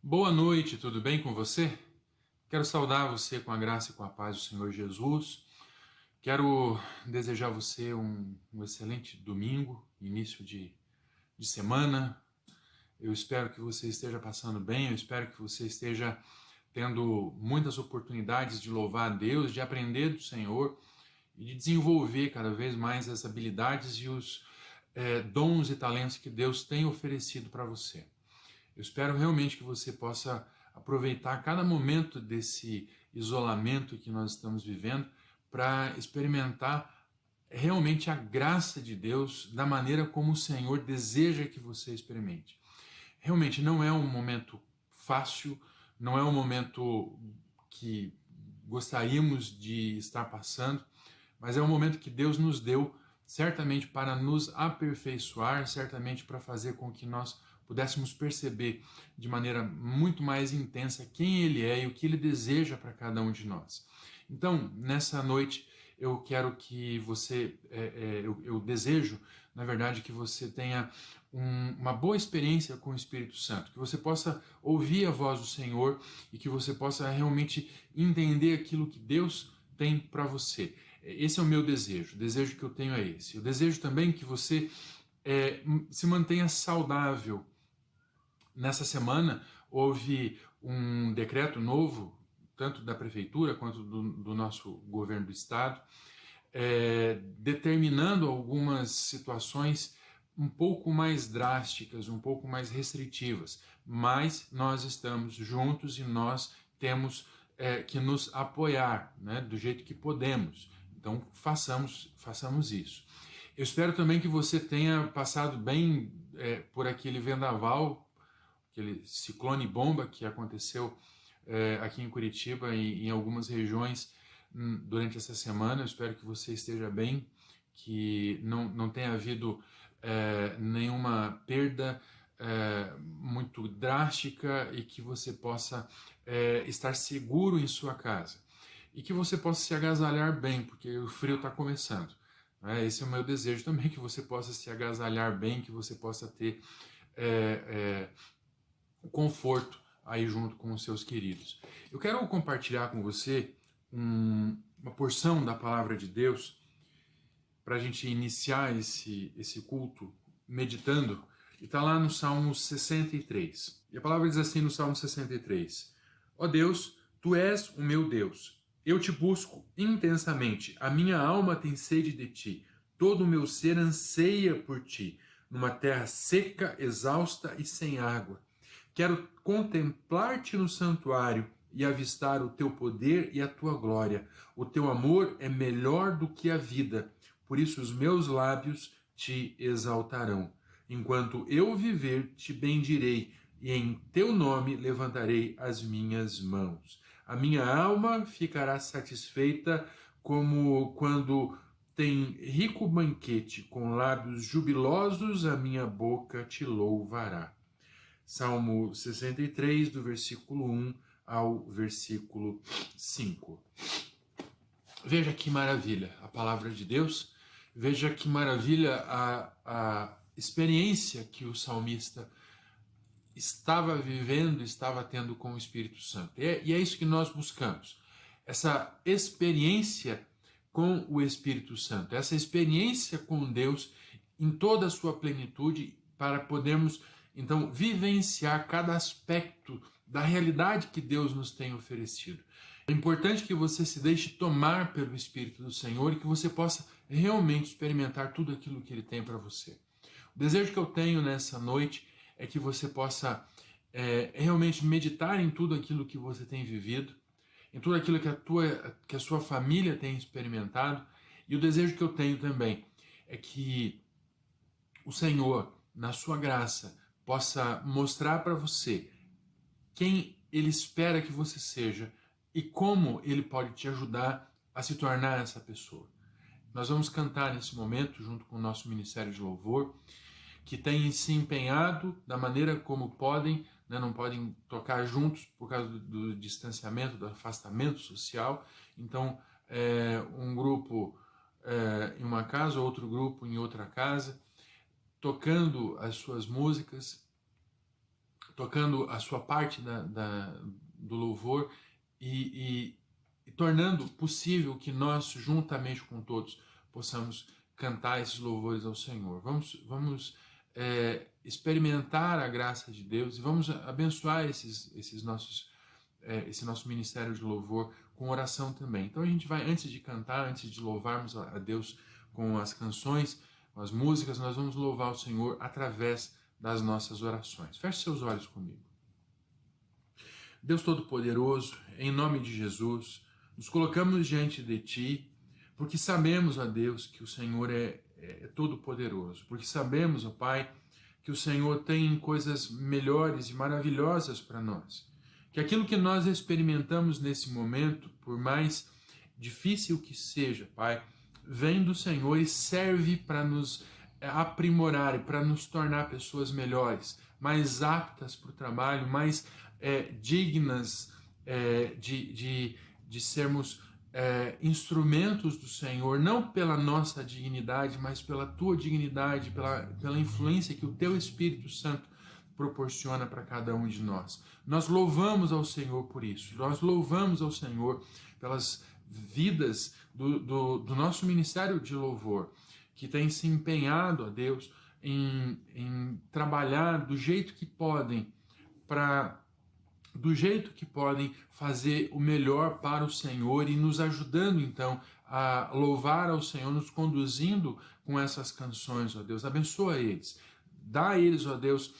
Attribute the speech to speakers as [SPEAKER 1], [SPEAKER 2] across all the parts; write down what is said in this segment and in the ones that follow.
[SPEAKER 1] Boa noite, tudo bem com você? Quero saudar você com a graça e com a paz do Senhor Jesus. Quero desejar a você um excelente domingo, início de semana. Eu espero que você esteja passando bem, eu espero que você esteja tendo muitas oportunidades de louvar a Deus, de aprender do Senhor e de desenvolver cada vez mais as habilidades e os dons e talentos que Deus tem oferecido para você. Eu espero realmente que você possa aproveitar cada momento desse isolamento que nós estamos vivendo para experimentar realmente a graça de Deus da maneira como o Senhor deseja que você experimente. Realmente não é um momento fácil, não é um momento que gostaríamos de estar passando, mas é um momento que Deus nos deu certamente para nos aperfeiçoar, certamente para fazer com que nós pudéssemos perceber de maneira muito mais intensa quem Ele é e o que Ele deseja para cada um de nós. Então, nessa noite, eu quero que você, eu desejo, na verdade, que você tenha uma boa experiência com o Espírito Santo, que você possa ouvir a voz do Senhor e que você possa realmente entender aquilo que Deus tem para você. Esse é o meu desejo, o desejo que eu tenho é esse. Eu desejo também que você se mantenha saudável. Nessa semana houve um decreto novo, tanto da prefeitura quanto do nosso governo do estado, determinando algumas situações um pouco mais drásticas, um pouco mais restritivas, mas nós estamos juntos e nós temos que nos apoiar, né, do jeito que podemos. Então façamos isso. Eu espero também que você tenha passado bem por aquele vendaval, aquele ciclone bomba que aconteceu aqui em Curitiba e em algumas regiões durante essa semana. Eu espero que você esteja bem, que não tenha havido nenhuma perda muito drástica e que você possa estar seguro em sua casa. E que você possa se agasalhar bem, porque o frio está começando. Esse é o meu desejo também, que você possa se agasalhar bem, que você possa ter o conforto aí junto com os seus queridos. Eu quero compartilhar com você uma porção da palavra de Deus para a gente iniciar esse culto meditando. E está lá no Salmo 63. E a palavra diz assim no Salmo 63: Ó Deus, Tu és o meu Deus. Eu te busco intensamente. A minha alma tem sede de Ti. Todo o meu ser anseia por Ti, numa terra seca, exausta e sem água. Quero contemplar-te no santuário e avistar o teu poder e a tua glória. O teu amor é melhor do que a vida, por isso os meus lábios te exaltarão. Enquanto eu viver, te bendirei, e em teu nome levantarei as minhas mãos. A minha alma ficará satisfeita como quando tem rico banquete, com lábios jubilosos a minha boca te louvará. Salmo 63, do versículo 1 ao versículo 5. Veja que maravilha a palavra de Deus, veja que maravilha a experiência que o salmista estava vivendo, estava tendo com o Espírito Santo. E é isso que nós buscamos, essa experiência com o Espírito Santo, essa experiência com Deus em toda a sua plenitude, para podermos então vivenciar cada aspecto da realidade que Deus nos tem oferecido. É importante que você se deixe tomar pelo Espírito do Senhor e que você possa realmente experimentar tudo aquilo que Ele tem para você. O desejo que eu tenho nessa noite é que você possa realmente meditar em tudo aquilo que você tem vivido, em tudo aquilo que a sua família tem experimentado. E o desejo que eu tenho também é que o Senhor, na sua graça, possa mostrar para você quem Ele espera que você seja e como Ele pode te ajudar a se tornar essa pessoa. Nós vamos cantar nesse momento, junto com o nosso Ministério de Louvor, que tem se empenhado da maneira como podem, né, não podem tocar juntos por causa do distanciamento, do afastamento social. Então, um grupo em uma casa, outro grupo em outra casa, tocando as suas músicas, tocando a sua parte do louvor e tornando possível que nós, juntamente com todos, possamos cantar esses louvores ao Senhor. Vamos experimentar a graça de Deus e vamos abençoar esse nosso ministério de louvor com oração também. Então a gente vai, antes de cantar, antes de louvarmos a Deus com as canções, com as músicas, nós vamos louvar o Senhor através das nossas orações. Feche seus olhos comigo. Deus Todo-Poderoso, em nome de Jesus, nos colocamos diante de Ti, porque sabemos, ó Deus, que o Senhor é todo-poderoso, porque sabemos, ó Pai, que o Senhor tem coisas melhores e maravilhosas para nós, que aquilo que nós experimentamos nesse momento, por mais difícil que seja, Pai, vem do Senhor e serve para nos aprimorar e para nos tornar pessoas melhores, mais aptas para o trabalho, mais dignas de sermos instrumentos do Senhor, não pela nossa dignidade, mas pela Tua dignidade, pela influência que o Teu Espírito Santo proporciona para cada um de nós. Nós louvamos ao Senhor por isso, nós louvamos ao Senhor pelas vidas do nosso ministério de louvor, que tem se empenhado, a Deus, em trabalhar do jeito que podem, fazer o melhor para o Senhor e nos ajudando, então, a louvar ao Senhor, nos conduzindo com essas canções, ó Deus. Abençoa eles. Dá a eles, ó Deus,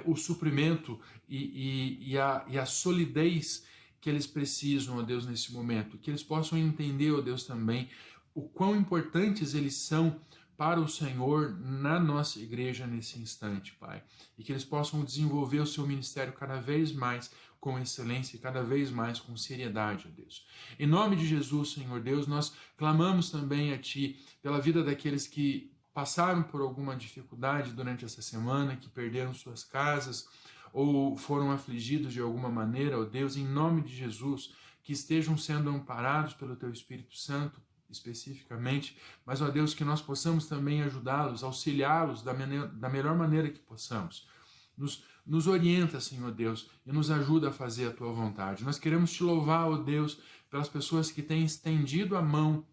[SPEAKER 1] o suprimento e a solidez que eles precisam, ó Deus, nesse momento. Que eles possam entender, ó Deus, também o quão importantes eles são para o Senhor na nossa igreja nesse instante, Pai. E que eles possam desenvolver o seu ministério cada vez mais com excelência e cada vez mais com seriedade, ó Deus. Em nome de Jesus, Senhor Deus, nós clamamos também a Ti pela vida daqueles que passaram por alguma dificuldade durante essa semana, que perderam suas casas ou foram afligidos de alguma maneira, ó Deus, em nome de Jesus, que estejam sendo amparados pelo Teu Espírito Santo, especificamente, mas, ó Deus, que nós possamos também ajudá-los, auxiliá-los da melhor maneira que possamos. Nos orienta, Senhor Deus, e nos ajuda a fazer a Tua vontade. Nós queremos Te louvar, ó Deus, pelas pessoas que têm estendido a mão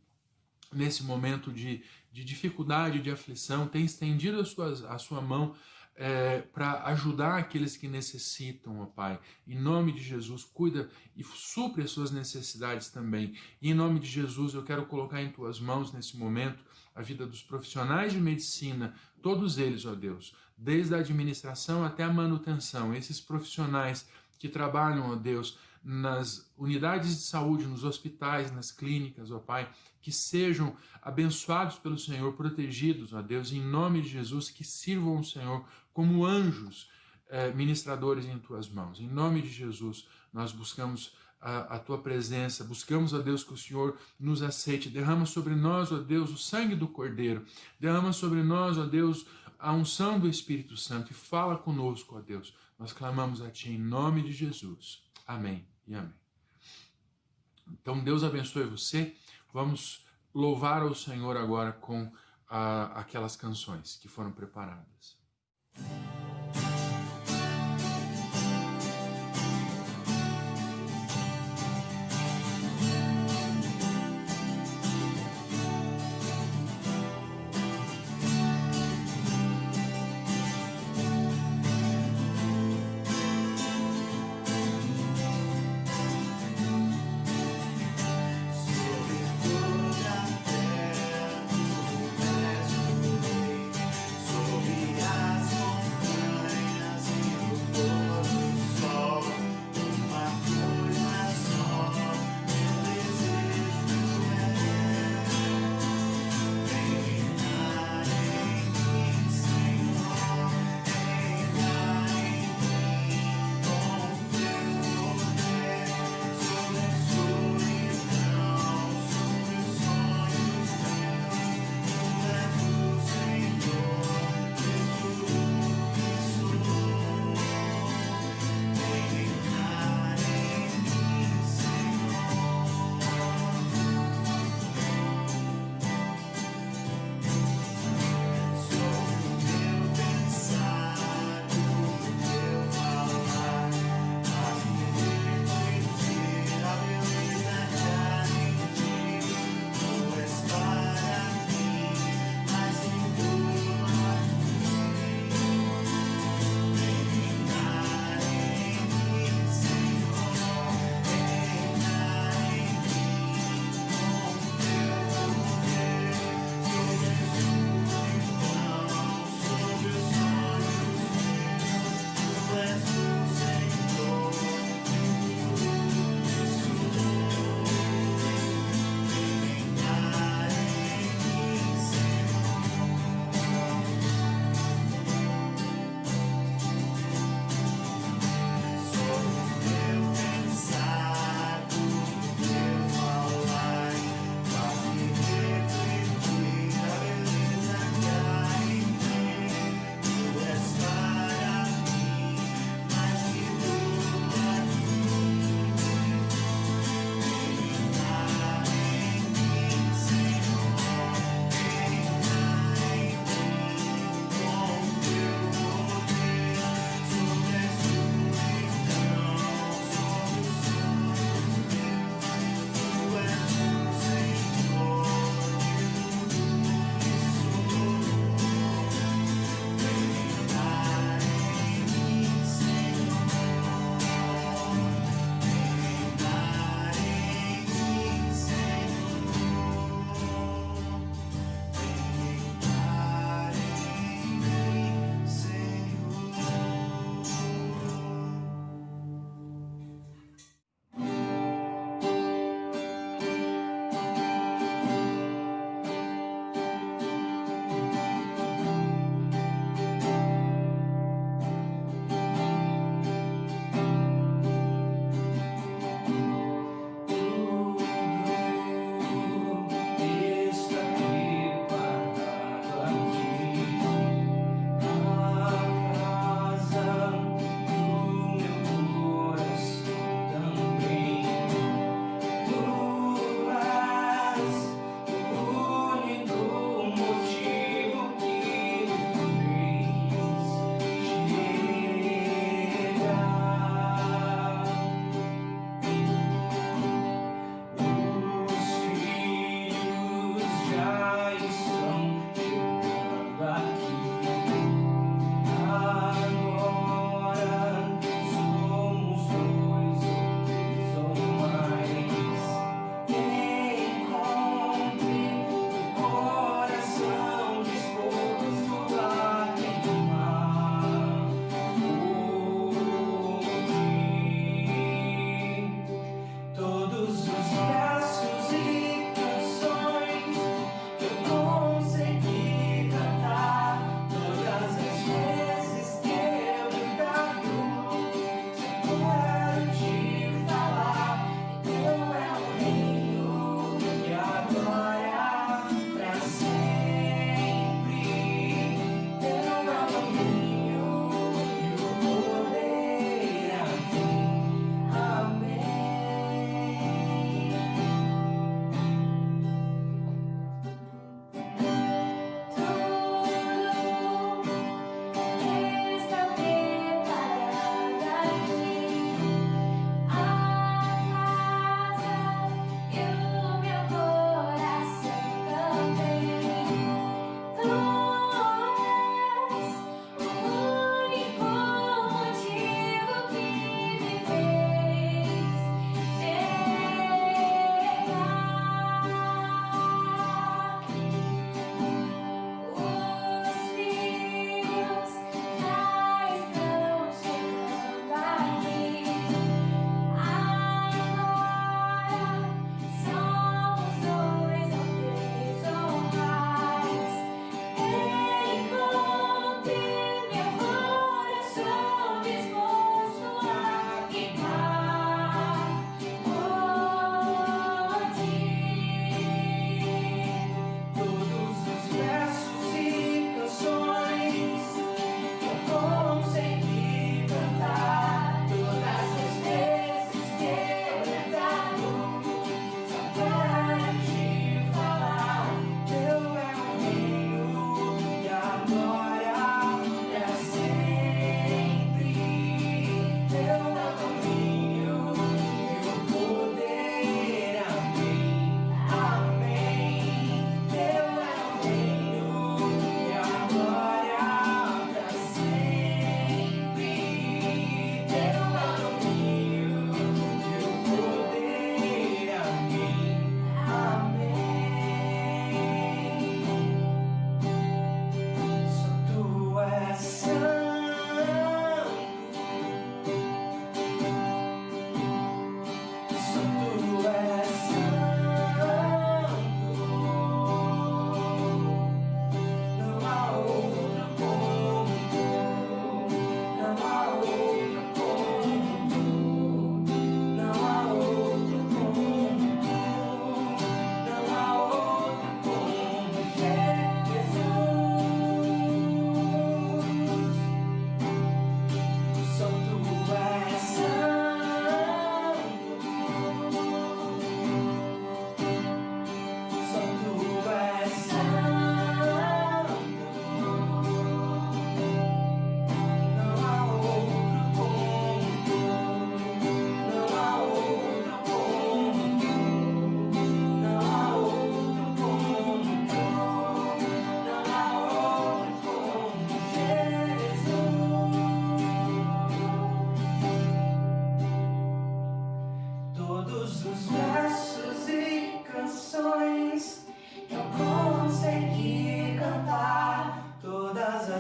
[SPEAKER 1] nesse momento de dificuldade, de aflição, têm estendido a sua mão para ajudar aqueles que necessitam, ó Pai. Em nome de Jesus, cuida e supre as suas necessidades também. E em nome de Jesus, eu quero colocar em Tuas mãos nesse momento a vida dos profissionais de medicina, todos eles, ó Deus, desde a administração até a manutenção, esses profissionais que trabalham, ó Deus, nas unidades de saúde, nos hospitais, nas clínicas, ó Pai, que sejam abençoados pelo Senhor, protegidos, ó Deus, em nome de Jesus, que sirvam o Senhor como anjos ministradores em Tuas mãos. Em nome de Jesus, nós buscamos a Tua presença, buscamos, ó Deus, que o Senhor nos aceite. Derrama sobre nós, ó Deus, o sangue do Cordeiro. Derrama sobre nós, ó Deus, a unção do Espírito Santo e fala conosco, ó Deus. Nós clamamos a Ti em nome de Jesus. Amém e amém. Então, Deus abençoe você. Vamos louvar ao Senhor agora com aquelas canções que foram preparadas.
[SPEAKER 2] Sobre as montanhas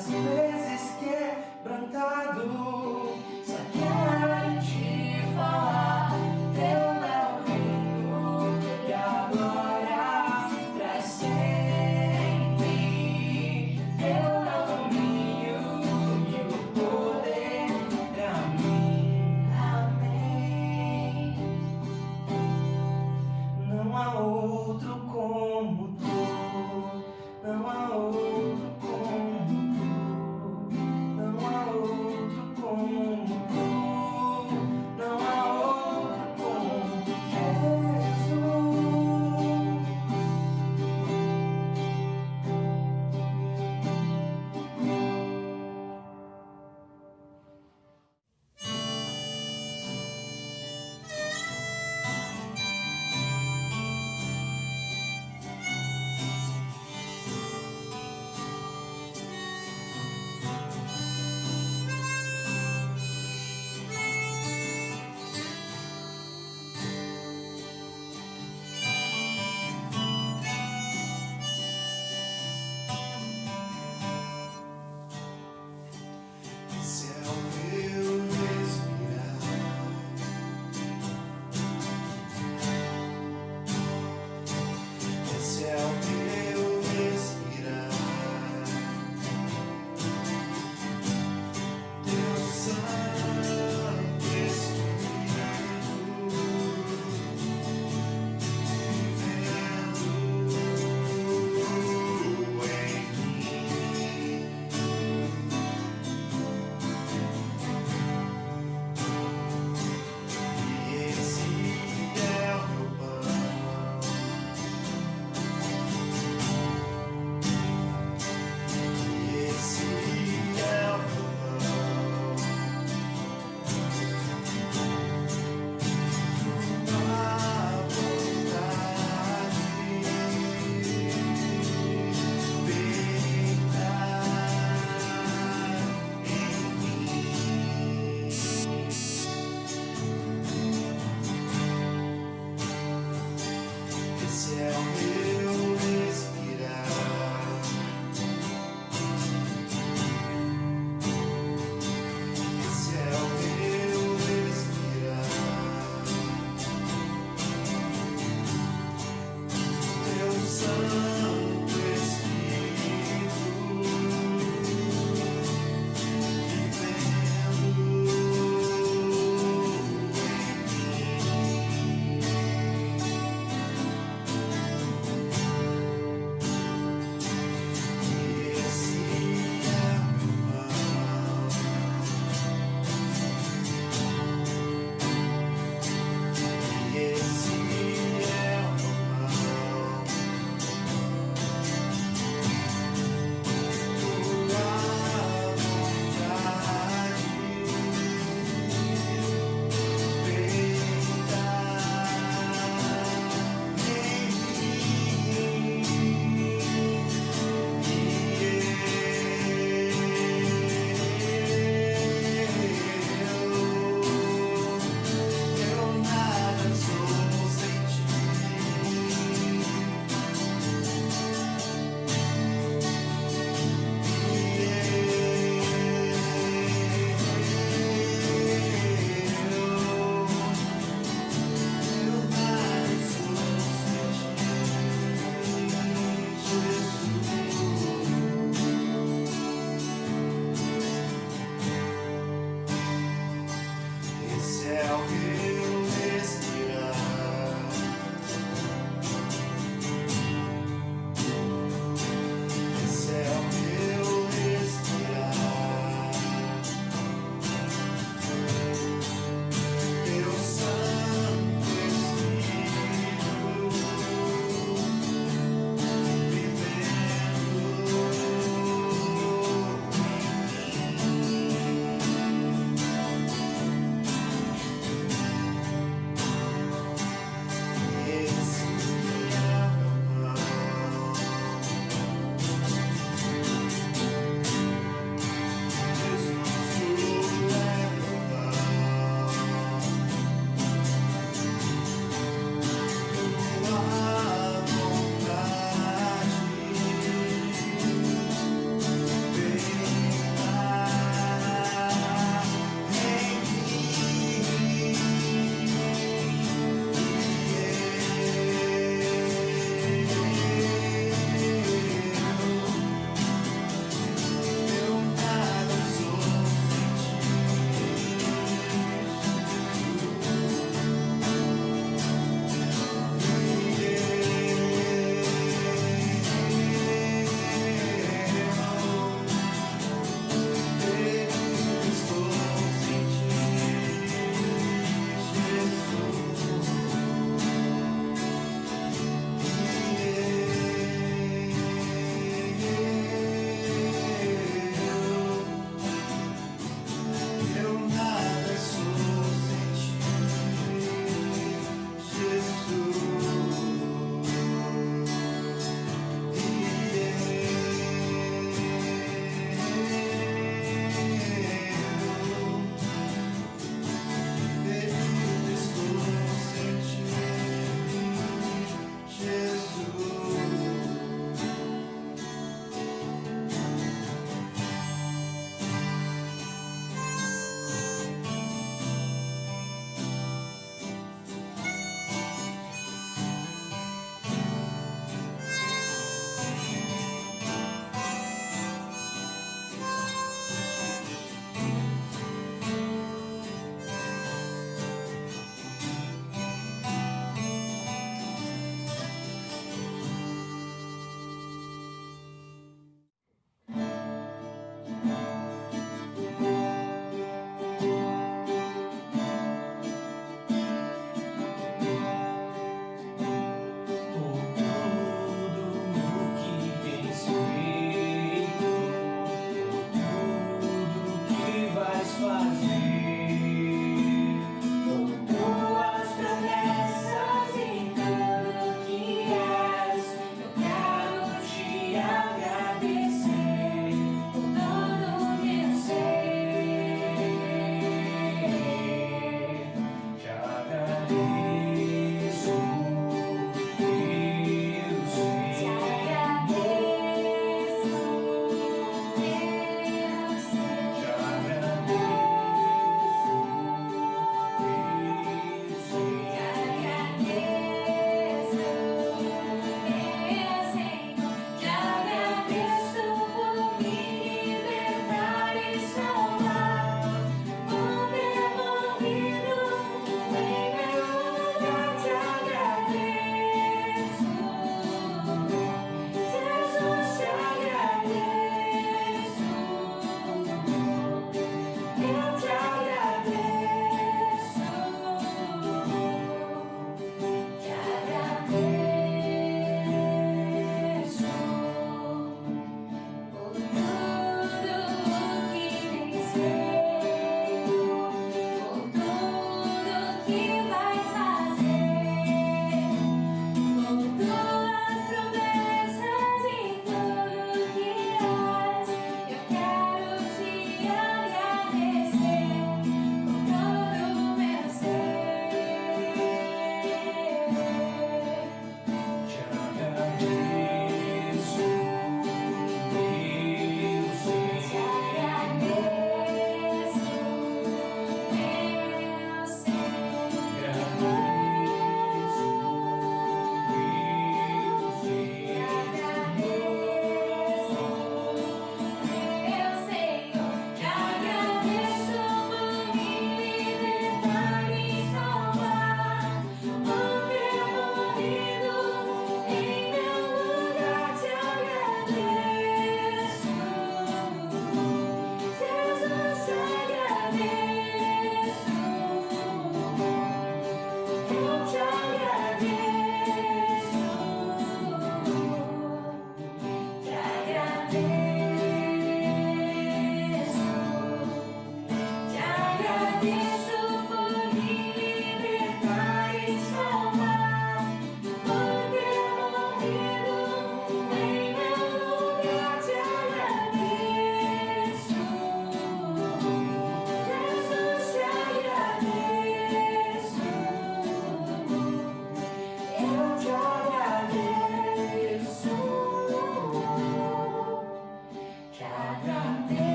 [SPEAKER 2] das vezes quebrantado, só quero te falar, teu é o reino e a glória pra sempre. Teu é o domínio e o poder pra mim. Amém. Não há outro como tu, não há outro como tu.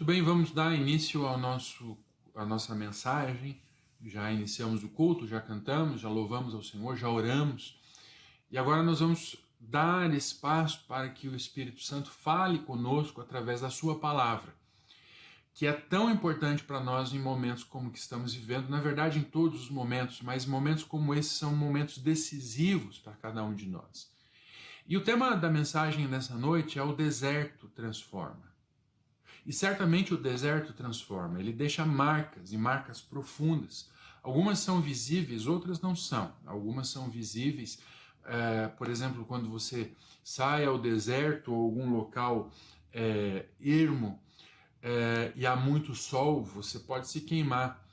[SPEAKER 1] Muito bem, vamos dar início à nossa mensagem. Já iniciamos o culto, já cantamos, já louvamos ao Senhor, já oramos. E agora nós vamos dar espaço para que o Espírito Santo fale conosco através da sua palavra, que é tão importante para nós em momentos como que estamos vivendo, na verdade em todos os momentos, mas momentos como esses são momentos decisivos para cada um de nós. E o tema da mensagem nessa noite é o deserto transforma. E certamente o deserto transforma, ele deixa marcas, e marcas profundas. Algumas são visíveis, outras não são. Algumas são visíveis, por exemplo, quando você sai ao deserto ou algum local ermo e há muito sol, você pode se queimar.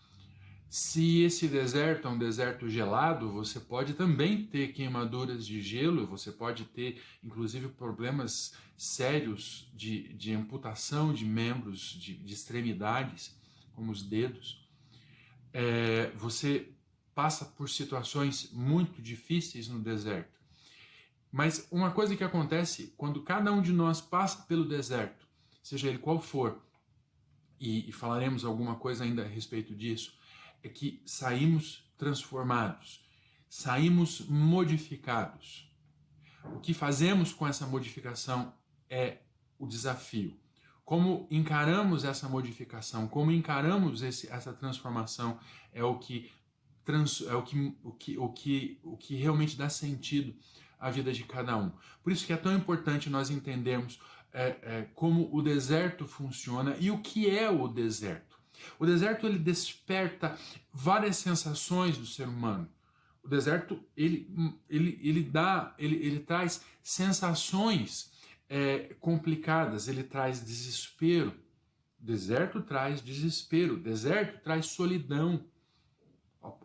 [SPEAKER 1] Se esse deserto é um deserto gelado, você pode também ter queimaduras de gelo, você pode ter, inclusive, problemas sérios de amputação de membros, de extremidades, como os dedos. Você passa por situações muito difíceis no deserto. Mas uma coisa que acontece quando cada um de nós passa pelo deserto, seja ele qual for, e falaremos alguma coisa ainda a respeito disso, é que saímos transformados, saímos modificados. O que fazemos com essa modificação é o desafio. Como encaramos essa modificação, como encaramos essa transformação é o que realmente dá sentido à vida de cada um. Por isso que é tão importante nós entendermos como o deserto funciona e o que é o deserto. O deserto ele desperta várias sensações do ser humano. O deserto ele traz sensações complicadas, ele traz desespero. O deserto traz desespero, o deserto traz solidão.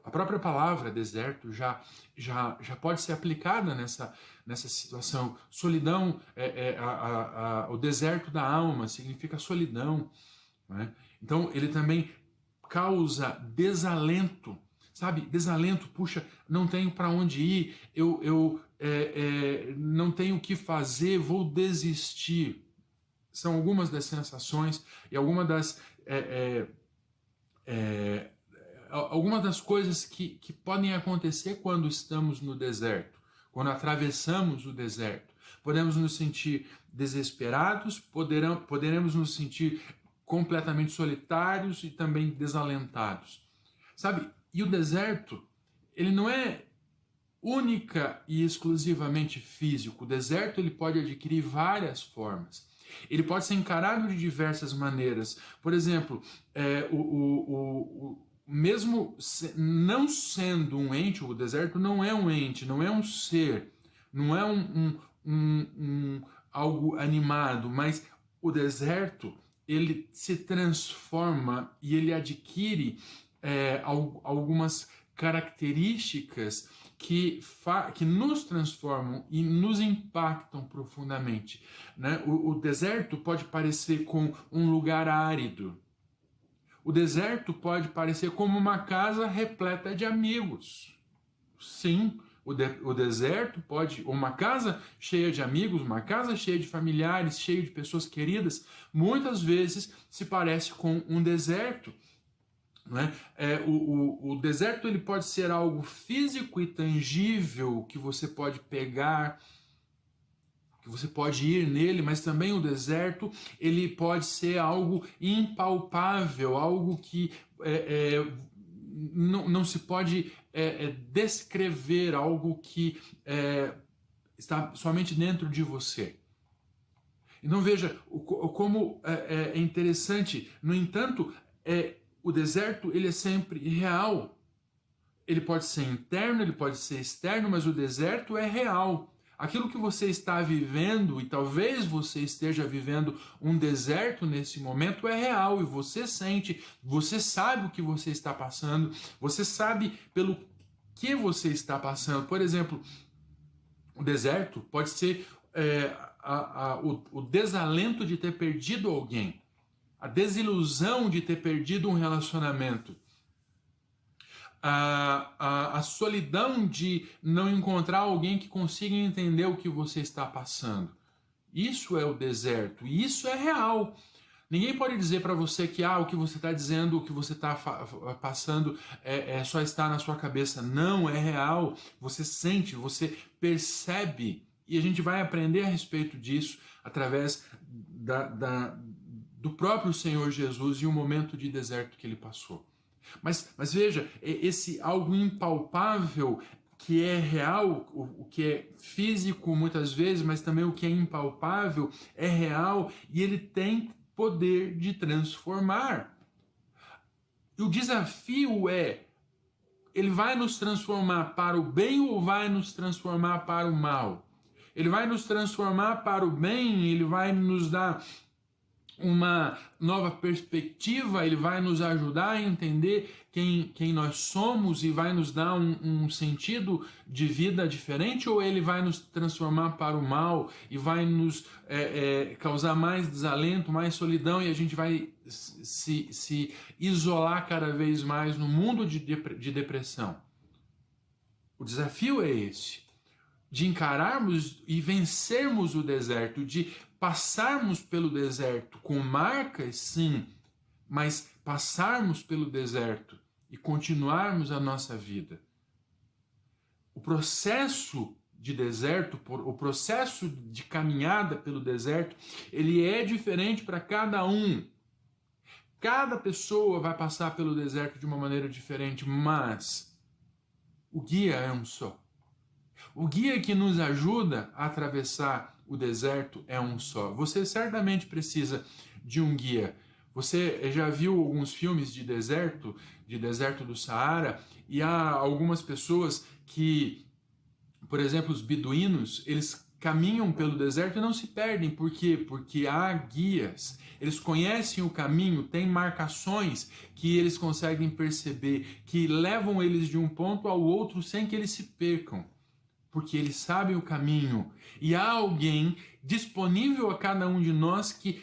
[SPEAKER 1] A própria palavra deserto já pode ser aplicada nessa situação. Solidão, o deserto da alma significa solidão, né? Então ele também causa desalento, sabe? Desalento, puxa, não tenho para onde ir, eu não tenho o que fazer, vou desistir. São algumas das sensações e algumas das coisas que podem acontecer quando estamos no deserto, quando atravessamos o deserto. Podemos nos sentir desesperados, poderemos nos sentir completamente solitários e também desalentados. Sabe? E o deserto, ele não é única e exclusivamente físico. O deserto ele pode adquirir várias formas. Ele pode ser encarado de diversas maneiras. Por exemplo, mesmo não sendo um ente, o deserto não é um ente, não é um ser, não é algo animado, mas o deserto ele se transforma e ele adquire algumas características que nos transformam e nos impactam profundamente, né? O deserto pode parecer com um lugar árido. O deserto pode parecer como uma casa repleta de amigos. Sim, o deserto pode, uma casa cheia de amigos, uma casa cheia de familiares, cheia de pessoas queridas, muitas vezes se parece com um deserto. Né? O deserto ele pode ser algo físico e tangível que você pode pegar, que você pode ir nele, mas também o deserto ele pode ser algo impalpável, algo que não se pode descrever, algo que está somente dentro de você. Então veja como é interessante, no entanto, o deserto ele é sempre real. Ele pode ser interno, ele pode ser externo, mas o deserto é real. Aquilo que você está vivendo, e talvez você esteja vivendo um deserto nesse momento, é real, e você sente, você sabe o que você está passando, você sabe pelo que você está passando. Por exemplo, o deserto pode ser o desalento de ter perdido alguém, a desilusão de ter perdido um relacionamento, a solidão de não encontrar alguém que consiga entender o que você está passando. Isso é o deserto, e isso é real. Ninguém pode dizer para você que o que você está dizendo, o que você está passando só está na sua cabeça. Não, é real. Você sente, você percebe. E a gente vai aprender a respeito disso através do próprio Senhor Jesus e o momento de deserto que ele passou. Mas veja, esse algo impalpável que é real, o que é físico muitas vezes, mas também o que é impalpável é real e ele tem poder de transformar. E o desafio ele vai nos transformar para o bem ou vai nos transformar para o mal? Ele vai nos transformar para o bem, ele vai nos dar uma nova perspectiva, ele vai nos ajudar a entender quem nós somos e vai nos dar um sentido de vida diferente, ou ele vai nos transformar para o mal e vai nos causar mais desalento, mais solidão, e a gente vai se isolar cada vez mais no mundo de depressão? O desafio é esse, de encararmos e vencermos o deserto, de passarmos pelo deserto com marcas, sim, mas passarmos pelo deserto e continuarmos a nossa vida. O processo de deserto, o processo de caminhada pelo deserto, ele é diferente para cada um. Cada pessoa vai passar pelo deserto de uma maneira diferente, mas o guia é um só. O guia que nos ajuda a atravessar o deserto é um só. Você certamente precisa de um guia. Você já viu alguns filmes de deserto do Saara, e há algumas pessoas que, por exemplo, os beduínos, eles caminham pelo deserto e não se perdem. Por quê? Porque há guias. Eles conhecem o caminho, tem marcações que eles conseguem perceber, que levam eles de um ponto ao outro sem que eles se percam, porque eles sabem o caminho. E há alguém disponível a cada um de nós que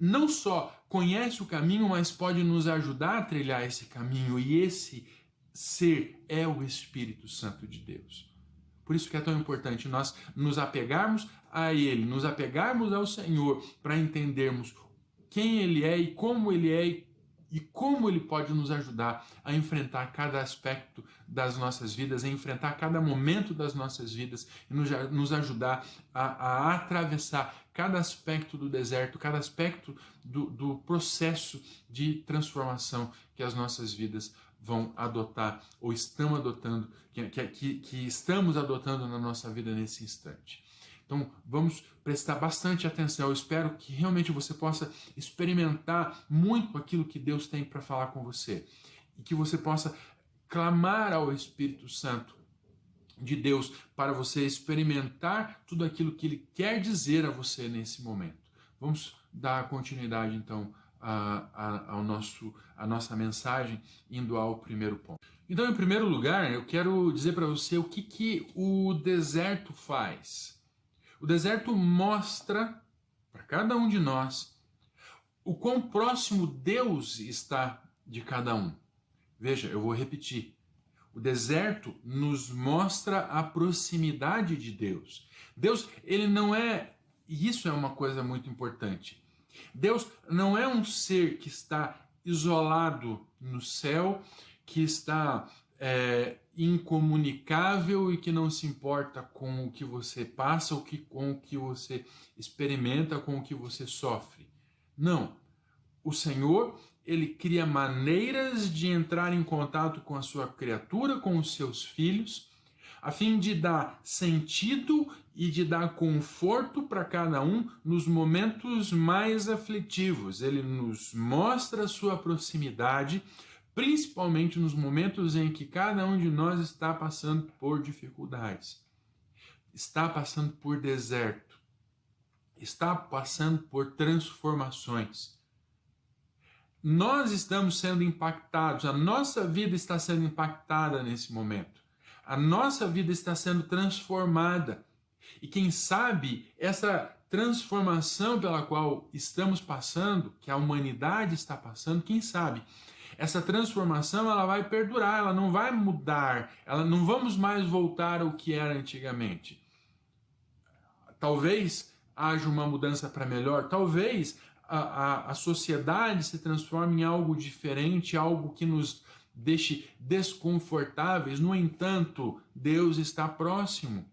[SPEAKER 1] não só conhece o caminho, mas pode nos ajudar a trilhar esse caminho. E esse ser é o Espírito Santo de Deus. Por isso que é tão importante nós nos apegarmos a Ele, nos apegarmos ao Senhor, para entendermos quem Ele é e como Ele pode nos ajudar a enfrentar cada aspecto das nossas vidas, a enfrentar cada momento das nossas vidas e nos ajudar a atravessar cada aspecto do deserto, cada aspecto do processo de transformação que as nossas vidas vão adotar ou estão adotando, que estamos adotando na nossa vida nesse instante. Então, vamos prestar bastante atenção. Eu espero que realmente você possa experimentar muito aquilo que Deus tem para falar com você e que você possa clamar ao Espírito Santo de Deus para você experimentar tudo aquilo que Ele quer dizer a você nesse momento. Vamos dar continuidade, então, à nossa mensagem, indo ao primeiro ponto. Então, em primeiro lugar, eu quero dizer para você o que o deserto faz. O deserto mostra para cada um de nós o quão próximo Deus está de cada um. Veja, eu vou repetir. O deserto nos mostra a proximidade de Deus. Deus, ele não é, e isso é uma coisa muito importante, Deus não é um ser que está isolado no céu, que está incomunicável e que não se importa com o que você passa, com o que você experimenta, com o que você sofre. Não. O Senhor, ele cria maneiras de entrar em contato com a sua criatura, com os seus filhos, a fim de dar sentido e de dar conforto para cada um nos momentos mais aflitivos. Ele nos mostra a sua proximidade, principalmente nos momentos em que cada um de nós está passando por dificuldades, está passando por deserto, está passando por transformações. Nós estamos sendo impactados, a nossa vida está sendo impactada nesse momento, a nossa vida está sendo transformada. E quem sabe essa transformação pela qual estamos passando, que a humanidade está passando, quem sabe essa transformação ela vai perdurar, ela não vai mudar, não vamos mais voltar ao que era antigamente. Talvez haja uma mudança para melhor, talvez a sociedade se transforma em algo diferente, algo que nos deixe desconfortáveis. No entanto, Deus está próximo.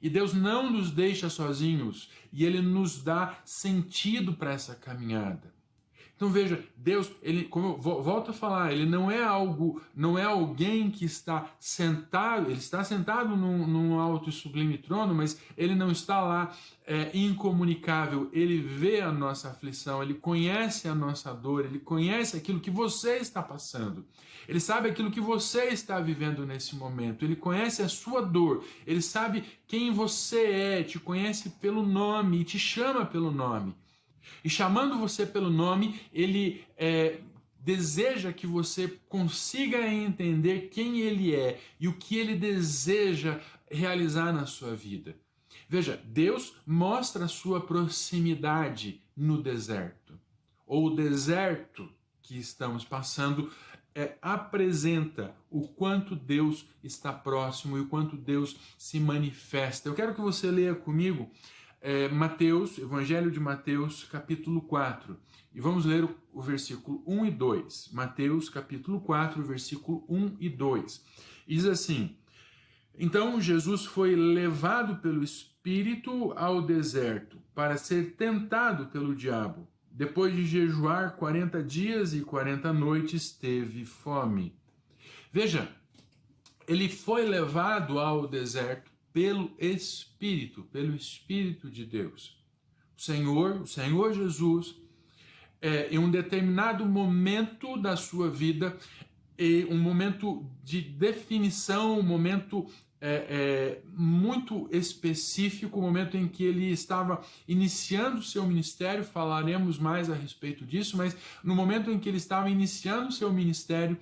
[SPEAKER 1] E Deus não nos deixa sozinhos. E Ele nos dá sentido para essa caminhada. Então veja, Deus, ele, como eu volto a falar, ele não é alguém que está sentado, ele está sentado num alto e sublime trono, mas ele não está lá incomunicável. Ele vê a nossa aflição, ele conhece a nossa dor, ele conhece aquilo que você está passando. Ele sabe aquilo que você está vivendo nesse momento, ele conhece a sua dor, ele sabe quem você é, te conhece pelo nome e te chama pelo nome. E chamando você pelo nome, ele deseja que você consiga entender quem ele é e o que ele deseja realizar na sua vida. Veja, Deus mostra a sua proximidade no deserto. Ou o deserto que estamos passando apresenta o quanto Deus está próximo e o quanto Deus se manifesta. Eu quero que você leia comigo Mateus, Evangelho de Mateus, capítulo 4. E vamos ler o versículo 1 e 2. Mateus, capítulo 4, versículo 1 e 2. E diz assim: Então Jesus foi levado pelo Espírito ao deserto para ser tentado pelo diabo. Depois de jejuar 40 dias e 40 noites, teve fome. Veja, ele foi levado ao deserto pelo Espírito de Deus. O Senhor Jesus, em um determinado momento da sua vida, um momento de definição, um momento muito específico, o momento em que ele estava iniciando o seu ministério, falaremos mais a respeito disso, mas no momento em que ele estava iniciando o seu ministério,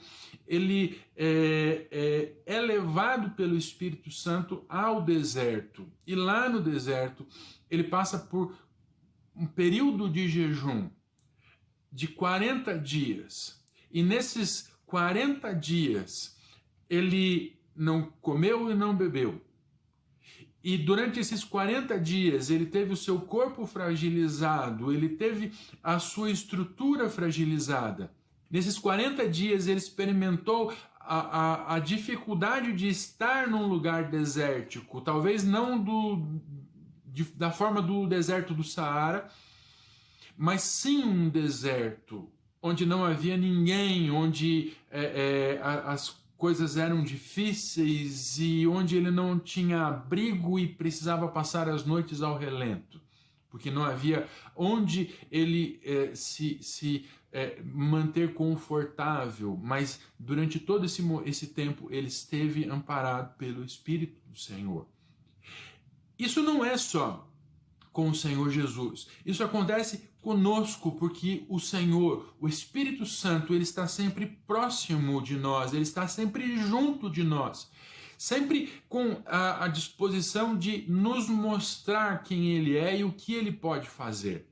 [SPEAKER 1] ele é levado pelo Espírito Santo ao deserto. E lá no deserto, ele passa por um período de jejum de 40 dias. E nesses 40 dias, ele não comeu e não bebeu. E durante esses 40 dias, ele teve o seu corpo fragilizado, ele teve a sua estrutura fragilizada. Nesses 40 dias, ele experimentou a dificuldade de estar num lugar desértico, talvez não da forma do deserto do Saara, mas sim um deserto onde não havia ninguém, onde as coisas eram difíceis e onde ele não tinha abrigo e precisava passar as noites ao relento, porque não havia onde ele se manter confortável, mas durante todo esse tempo ele esteve amparado pelo Espírito do Senhor. Isso não é só com o Senhor Jesus. Isso acontece conosco porque o Senhor, o Espírito Santo, ele está sempre próximo de nós, ele está sempre junto de nós, sempre com a disposição de nos mostrar quem ele é e o que ele pode fazer.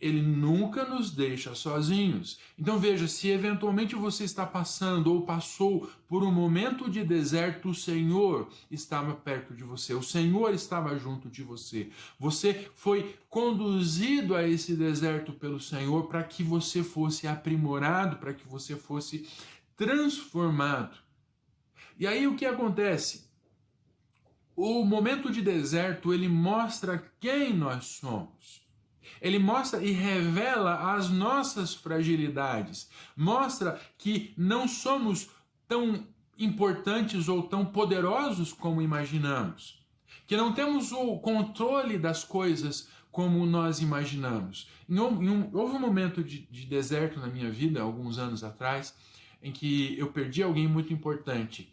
[SPEAKER 1] Ele nunca nos deixa sozinhos. Então veja, se eventualmente você está passando ou passou por um momento de deserto, o Senhor estava perto de você, o Senhor estava junto de você. Você foi conduzido a esse deserto pelo Senhor para que você fosse aprimorado, para que você fosse transformado. E aí o que acontece? O momento de deserto, ele mostra quem nós somos. Ele mostra e revela as nossas fragilidades. Mostra que não somos tão importantes ou tão poderosos como imaginamos. Que não temos o controle das coisas como nós imaginamos. Houve um momento de deserto na minha vida, alguns anos atrás, em que eu perdi alguém muito importante.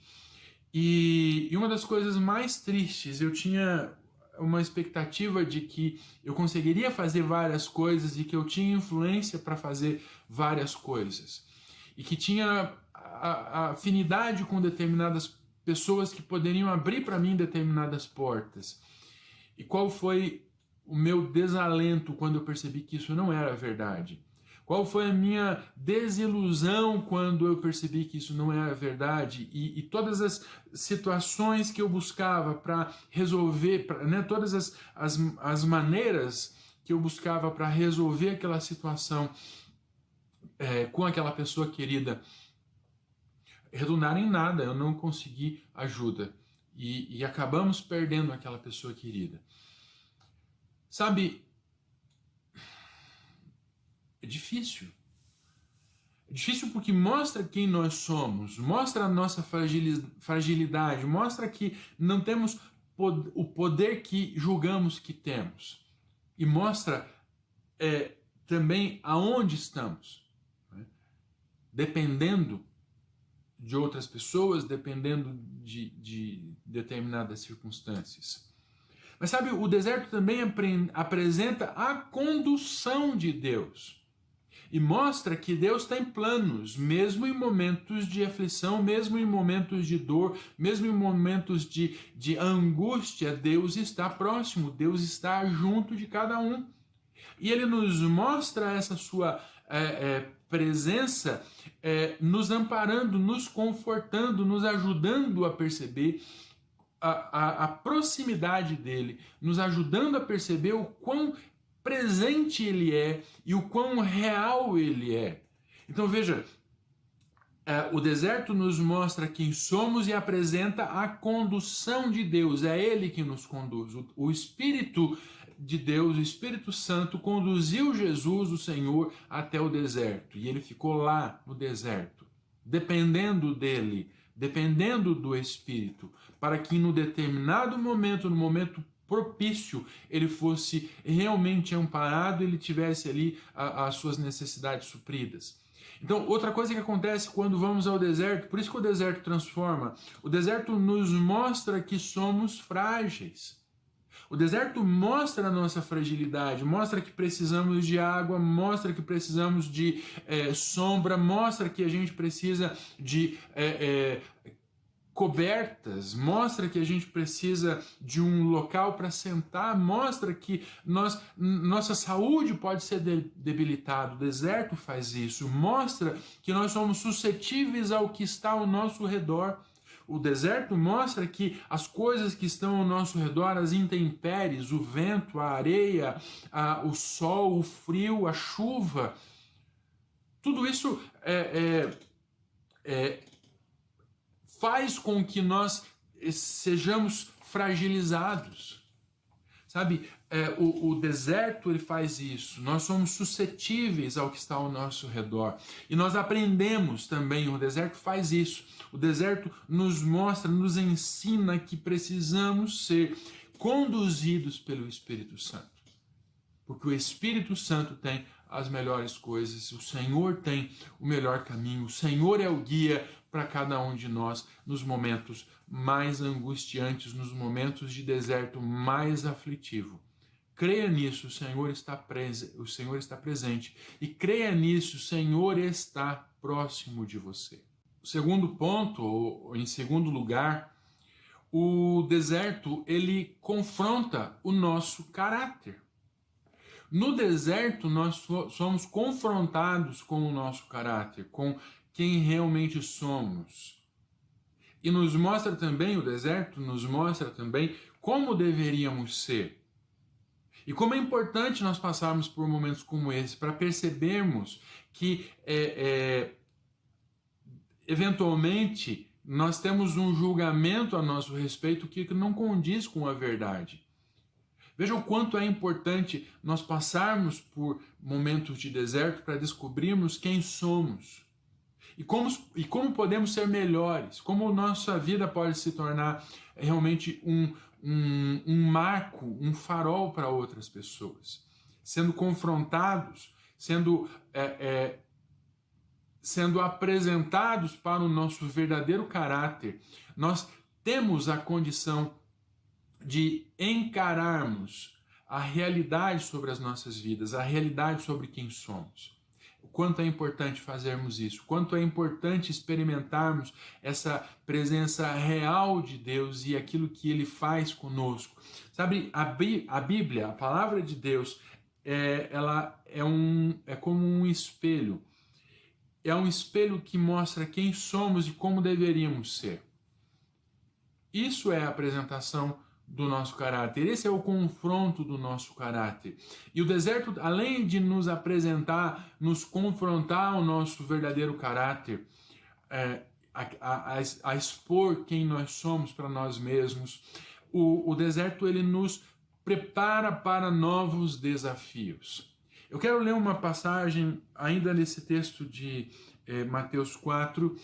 [SPEAKER 1] E uma das coisas mais tristes, eu tinha uma expectativa de que eu conseguiria fazer várias coisas e que eu tinha influência para fazer várias coisas. E que tinha a afinidade com determinadas pessoas que poderiam abrir para mim determinadas portas. E qual foi o meu desalento quando eu percebi que isso não era verdade? Qual foi a minha desilusão quando eu percebi que isso não era verdade? E todas as situações que eu buscava para resolver, todas as maneiras que eu buscava para resolver aquela situação com aquela pessoa querida redundaram em nada, eu não consegui ajuda. E acabamos perdendo aquela pessoa querida. Sabe, é difícil. É difícil porque mostra quem nós somos, mostra a nossa fragilidade, mostra que não temos o poder que julgamos que temos. E mostra também aonde estamos, né? Dependendo de outras pessoas, dependendo de determinadas circunstâncias. Mas sabe, o deserto também apresenta a condução de Deus. E mostra que Deus tem planos, mesmo em momentos de aflição, mesmo em momentos de dor, mesmo em momentos de angústia, Deus está próximo, Deus está junto de cada um. E Ele nos mostra essa sua presença, nos amparando, nos confortando, nos ajudando a perceber a proximidade dele, nos ajudando a perceber o quão presente ele é e o quão real ele é. Então veja, o deserto nos mostra quem somos e apresenta a condução de Deus, é ele que nos conduz. O Espírito de Deus, o Espírito Santo, conduziu Jesus, o Senhor, até o deserto, e ele ficou lá no deserto, dependendo dele, dependendo do Espírito, para que no determinado momento, no momento propício, ele fosse realmente amparado, ele tivesse ali as suas necessidades supridas. Então, outra coisa que acontece quando vamos ao deserto, por isso que o deserto transforma, o deserto nos mostra que somos frágeis. O deserto mostra a nossa fragilidade, mostra que precisamos de água, mostra que precisamos de sombra, mostra que a gente precisa de cobertas, mostra que a gente precisa de um local para sentar, mostra que nossa saúde pode ser debilitada. O deserto faz isso, mostra que nós somos suscetíveis ao que está ao nosso redor. O deserto mostra que as coisas que estão ao nosso redor, as intempéries, o vento, a areia, o sol, o frio, a chuva, tudo isso faz com que nós sejamos fragilizados. Sabe, o deserto ele faz isso, nós somos suscetíveis ao que está ao nosso redor. E nós aprendemos também, o deserto faz isso. O deserto nos mostra, nos ensina que precisamos ser conduzidos pelo Espírito Santo. Porque o Espírito Santo tem as melhores coisas, o Senhor tem o melhor caminho, o Senhor é o guia para cada um de nós nos momentos mais angustiantes, nos momentos de deserto mais aflitivo. Creia nisso, o Senhor está presente. E creia nisso, o Senhor está próximo de você. O segundo ponto, ou em segundo lugar, o deserto ele confronta o nosso caráter. No deserto, nós somos confrontados com o nosso caráter, com quem realmente somos. E nos mostra também, o deserto nos mostra também como deveríamos ser. E como é importante nós passarmos por momentos como esse para percebermos que, eventualmente, nós temos um julgamento a nosso respeito que não condiz com a verdade. Veja o quanto é importante nós passarmos por momentos de deserto para descobrirmos quem somos. E como podemos ser melhores, como nossa vida pode se tornar realmente um marco, um farol para outras pessoas. Sendo confrontados, sendo apresentados para o nosso verdadeiro caráter, nós temos a condição de encararmos a realidade sobre as nossas vidas, a realidade sobre quem somos. O quanto é importante fazermos isso, quanto é importante experimentarmos essa presença real de Deus e aquilo que Ele faz conosco. Sabe, a Bíblia, a palavra de Deus, ela é como um espelho. É um espelho que mostra quem somos e como deveríamos ser. Isso é a apresentação do nosso caráter, esse é o confronto do nosso caráter. E o deserto, além de nos apresentar, nos confrontar o nosso verdadeiro caráter, a expor quem nós somos para nós mesmos, o deserto ele nos prepara para novos desafios. Eu quero ler uma passagem ainda nesse texto de Mateus 4,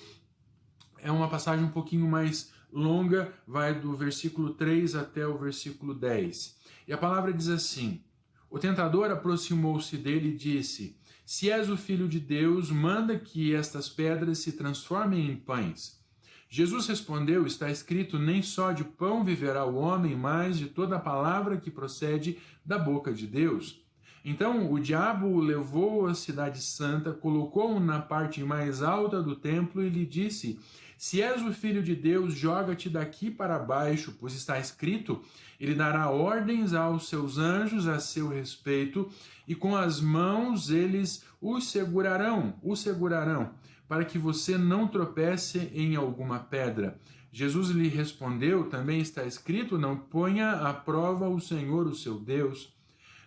[SPEAKER 1] é uma passagem um pouquinho mais longa, vai do versículo 3 até o versículo 10. E a palavra diz assim: o tentador aproximou-se dele e disse: se és o Filho de Deus, manda que estas pedras se transformem em pães. Jesus respondeu: está escrito, nem só de pão viverá o homem, mas de toda a palavra que procede da boca de Deus. Então o diabo o levou à cidade santa, colocou-o na parte mais alta do templo e lhe disse: se és o Filho de Deus, joga-te daqui para baixo, pois está escrito, ele dará ordens aos seus anjos a seu respeito, e com as mãos eles o segurarão, para que você não tropece em alguma pedra. Jesus lhe respondeu, também está escrito, não ponha à prova o Senhor, o seu Deus.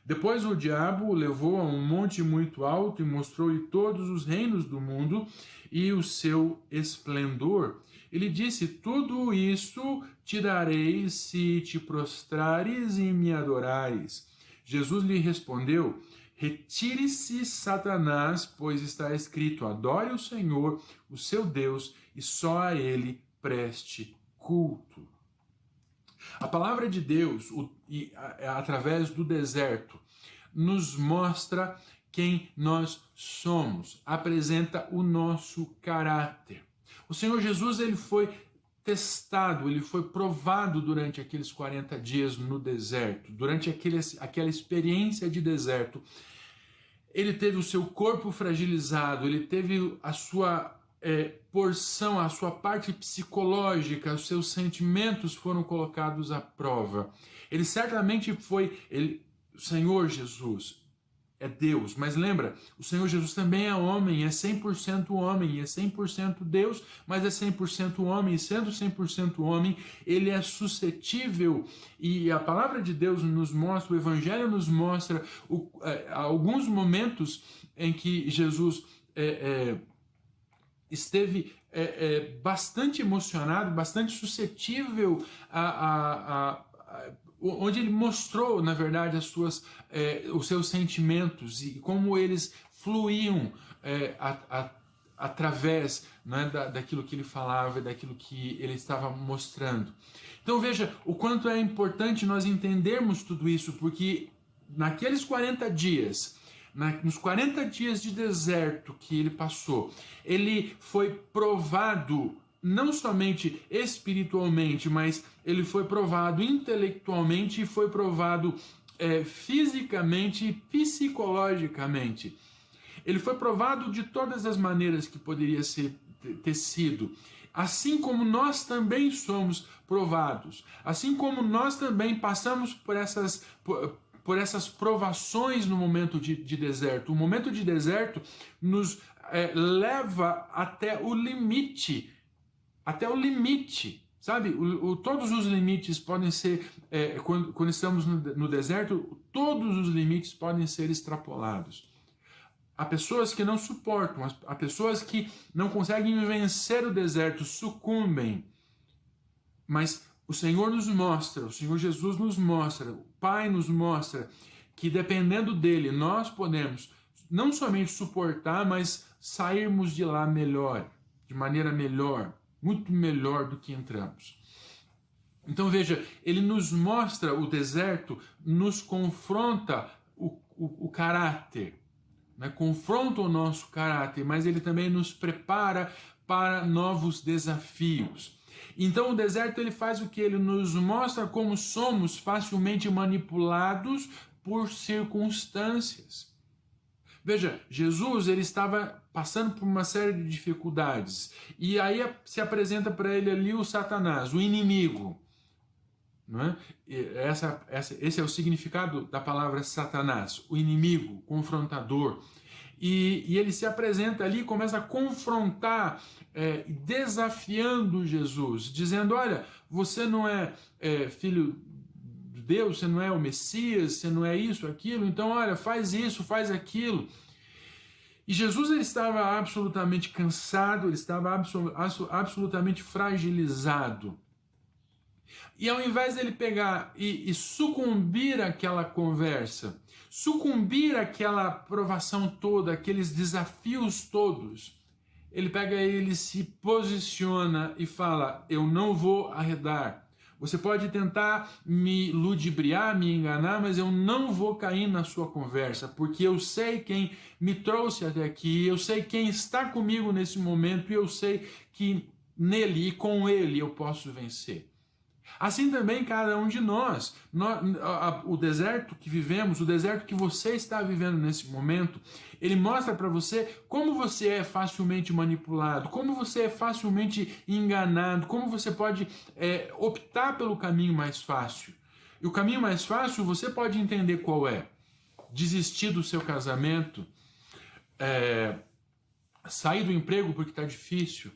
[SPEAKER 1] Depois o diabo o levou a um monte muito alto e mostrou-lhe todos os reinos do mundo e o seu esplendor. Ele disse: tudo isso te darei se te prostrares e me adorares. Jesus lhe respondeu: retire-se, Satanás, pois está escrito, adore o Senhor, o seu Deus, e só a ele preste culto. A palavra de Deus, através do deserto, nos mostra quem nós somos, apresenta o nosso caráter. O Senhor Jesus, ele foi testado, ele foi provado durante aqueles 40 dias no deserto, durante aquela experiência de deserto. Ele teve o seu corpo fragilizado, ele teve a sua porção, a sua parte psicológica, os seus sentimentos foram colocados à prova. Ele certamente o Senhor Jesus é Deus, mas lembra, o Senhor Jesus também é homem, é 100% homem, é 100% Deus, mas é 100% homem, e sendo 100% homem, ele é suscetível, e a palavra de Deus nos mostra, o Evangelho nos mostra alguns momentos em que Jesus esteve bastante emocionado, bastante suscetível onde ele mostrou, na verdade, os seus sentimentos e como eles fluíam através, né, daquilo que ele falava e daquilo que ele estava mostrando. Então veja o quanto é importante nós entendermos tudo isso, porque naqueles 40 dias, nos 40 dias de deserto que ele passou, ele foi provado não somente espiritualmente, mas ele foi provado intelectualmente e foi provado fisicamente e psicologicamente. Ele foi provado de todas as maneiras que poderia ter sido. Assim como nós também somos provados, assim como nós também passamos por essas provações no momento de deserto. O momento de deserto nos leva até o limite, sabe? Todos os limites podem ser, quando estamos no deserto, todos os limites podem ser extrapolados. Há pessoas que não suportam, há pessoas que não conseguem vencer o deserto, sucumbem. Mas o Senhor nos mostra, o Senhor Jesus nos mostra, o Pai nos mostra que dependendo dele nós podemos não somente suportar, mas sairmos de lá melhor, de maneira melhor, muito melhor do que entramos. Então veja, ele nos mostra o deserto, nos confronta o caráter, né? Confronta o nosso caráter, mas ele também nos prepara para novos desafios. Então o deserto ele faz o que? Ele nos mostra como somos facilmente manipulados por circunstâncias. Veja, Jesus ele estava passando por uma série de dificuldades e aí se apresenta para ele ali o Satanás, o inimigo. Não é? Esse é o significado da palavra Satanás, o inimigo, confrontador. E ele se apresenta ali e começa a confrontar, desafiando Jesus, dizendo, olha, você não é filho Deus, você não é o Messias, você não é isso, aquilo, então olha, faz isso, faz aquilo. E Jesus ele estava absolutamente cansado, ele estava absolutamente fragilizado. E ao invés dele pegar e sucumbir àquela conversa, sucumbir àquela provação toda, aqueles desafios todos, ele pega e ele se posiciona e fala: eu não vou arredar. Você pode tentar me ludibriar, me enganar, mas eu não vou cair na sua conversa, porque eu sei quem me trouxe até aqui, eu sei quem está comigo nesse momento e eu sei que nele e com ele eu posso vencer. Assim também cada um de nós, o deserto que vivemos, o deserto que você está vivendo nesse momento, ele mostra para você como você é facilmente manipulado, como você é facilmente enganado, como você pode optar pelo caminho mais fácil. E o caminho mais fácil você pode entender qual é: desistir do seu casamento, sair do emprego porque está difícil,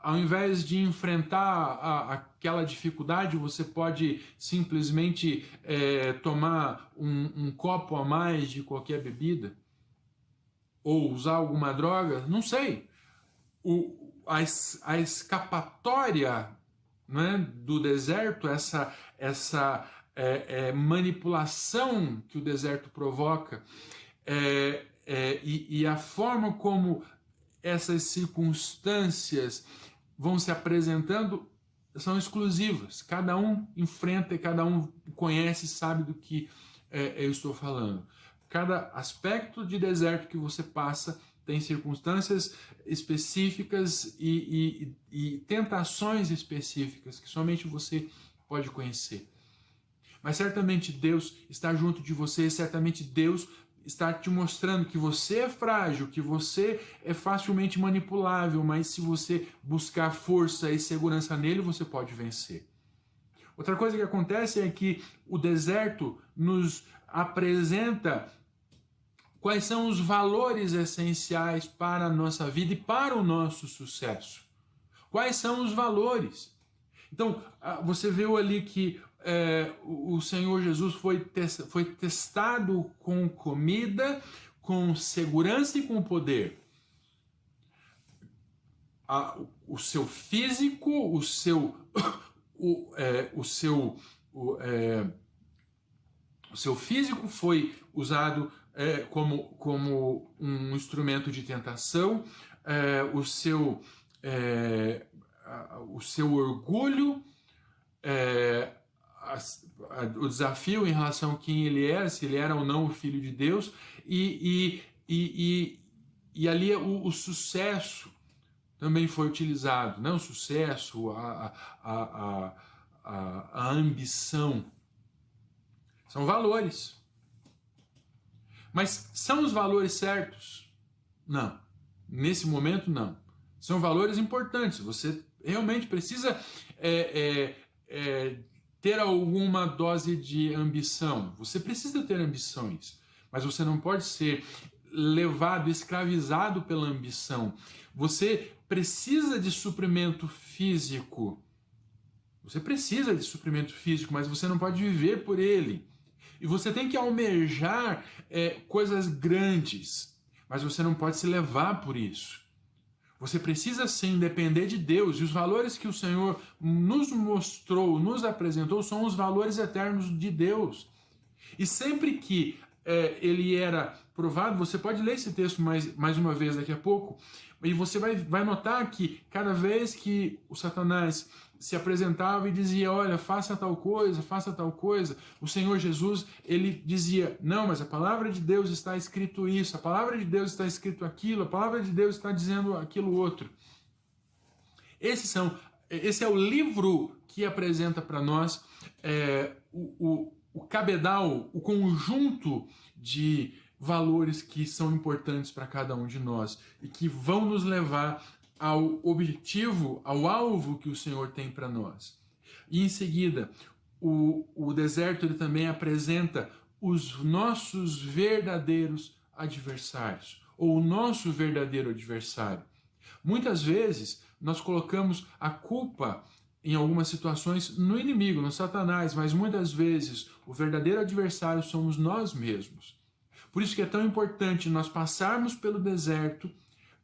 [SPEAKER 1] ao invés de enfrentar aquela dificuldade, você pode simplesmente tomar um copo a mais de qualquer bebida, ou usar alguma droga, não sei. A escapatória, né, do deserto, essa manipulação que o deserto provoca, e a forma como essas circunstâncias vão se apresentando são exclusivas. Cada um enfrenta e cada um conhece e sabe do que eu estou falando. Cada aspecto de deserto que você passa tem circunstâncias específicas e tentações específicas que somente você pode conhecer. Mas certamente Deus está junto de você, certamente Deus está te mostrando que você é frágil, que você é facilmente manipulável, mas se você buscar força e segurança nele, você pode vencer. Outra coisa que acontece é que o deserto nos apresenta quais são os valores essenciais para a nossa vida e para o nosso sucesso. Quais são os valores? Então, você viu ali que o Senhor Jesus foi testado com comida, com segurança e com poder. O seu físico, o seu físico foi usado como um instrumento de tentação, o seu orgulho, o desafio em relação a quem ele era, se ele era ou não o Filho de Deus, e ali o sucesso também foi utilizado, né? O sucesso, a ambição, são valores. Mas são os valores certos? Não. Nesse momento, não. São valores importantes. Você realmente precisa ter alguma dose de ambição. Você precisa ter ambições, mas você não pode ser levado, escravizado pela ambição. Você precisa de suprimento físico. Você precisa de suprimento físico, mas você não pode viver por ele. E você tem que almejar coisas grandes, mas você não pode se levar por isso. Você precisa sim depender de Deus, e os valores que o Senhor nos mostrou, nos apresentou, são os valores eternos de Deus. E sempre que ele era provado, você pode ler esse texto mais uma vez daqui a pouco, e você vai notar que cada vez que o Satanás se apresentava e dizia: olha, faça tal coisa, o Senhor Jesus, ele dizia: não, mas a palavra de Deus está escrito isso, a palavra de Deus está escrito aquilo, a palavra de Deus está dizendo aquilo outro. Esse é o livro que apresenta para nós o cabedal, o conjunto de valores que são importantes para cada um de nós e que vão nos levar ao objetivo, ao alvo que o Senhor tem para nós. E em seguida, o deserto ele também apresenta os nossos verdadeiros adversários, ou o nosso verdadeiro adversário. Muitas vezes nós colocamos a culpa em algumas situações, no inimigo, no Satanás, mas muitas vezes o verdadeiro adversário somos nós mesmos. Por isso que é tão importante nós passarmos pelo deserto,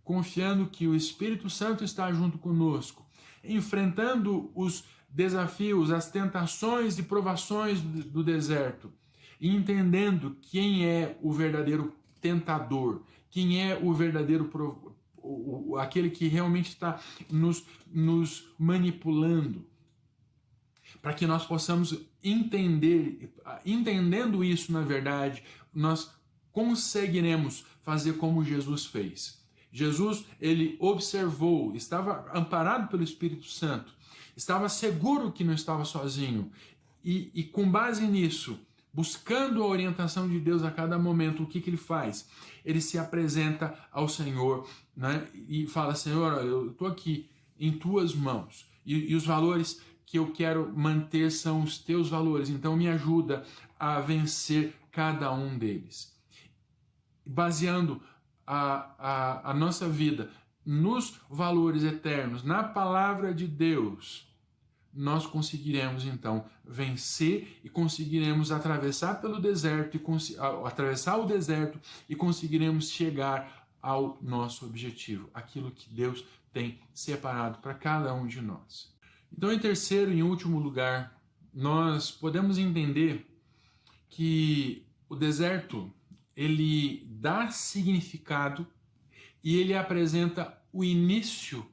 [SPEAKER 1] confiando que o Espírito Santo está junto conosco, enfrentando os desafios, as tentações e provações do deserto, e entendendo quem é o verdadeiro tentador, quem é o verdadeiro aquele que realmente está nos manipulando, para que nós possamos entender, entendendo isso na verdade, nós conseguiremos fazer como Jesus fez. Jesus, ele observou, estava amparado pelo Espírito Santo, estava seguro que não estava sozinho, e com base nisso, buscando a orientação de Deus a cada momento, o que ele faz? Ele se apresenta ao Senhor, né? E fala, Senhor, eu estou aqui em tuas mãos, e os valores que eu quero manter são os teus valores, então me ajuda a vencer cada um deles. Baseando a nossa vida nos valores eternos, na palavra de Deus, nós conseguiremos então vencer e conseguiremos atravessar pelo deserto atravessar o deserto e conseguiremos chegar ao nosso objetivo, aquilo que Deus tem separado para cada um de nós. Então, em terceiro e último lugar, nós podemos entender que o deserto ele dá significado e ele apresenta o início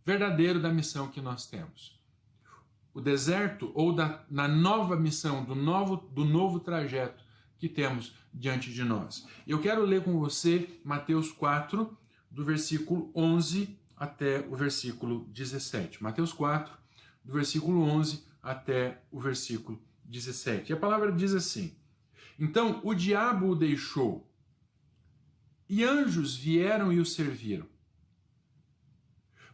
[SPEAKER 1] verdadeiro da missão que nós temos. O deserto, ou na nova missão, do novo trajeto que temos diante de nós. Eu quero ler com você Mateus 4, do versículo 11 até o versículo 17. Mateus 4, do versículo 11 até o versículo 17. E a palavra diz assim: Então o diabo o deixou, e anjos vieram e o serviram.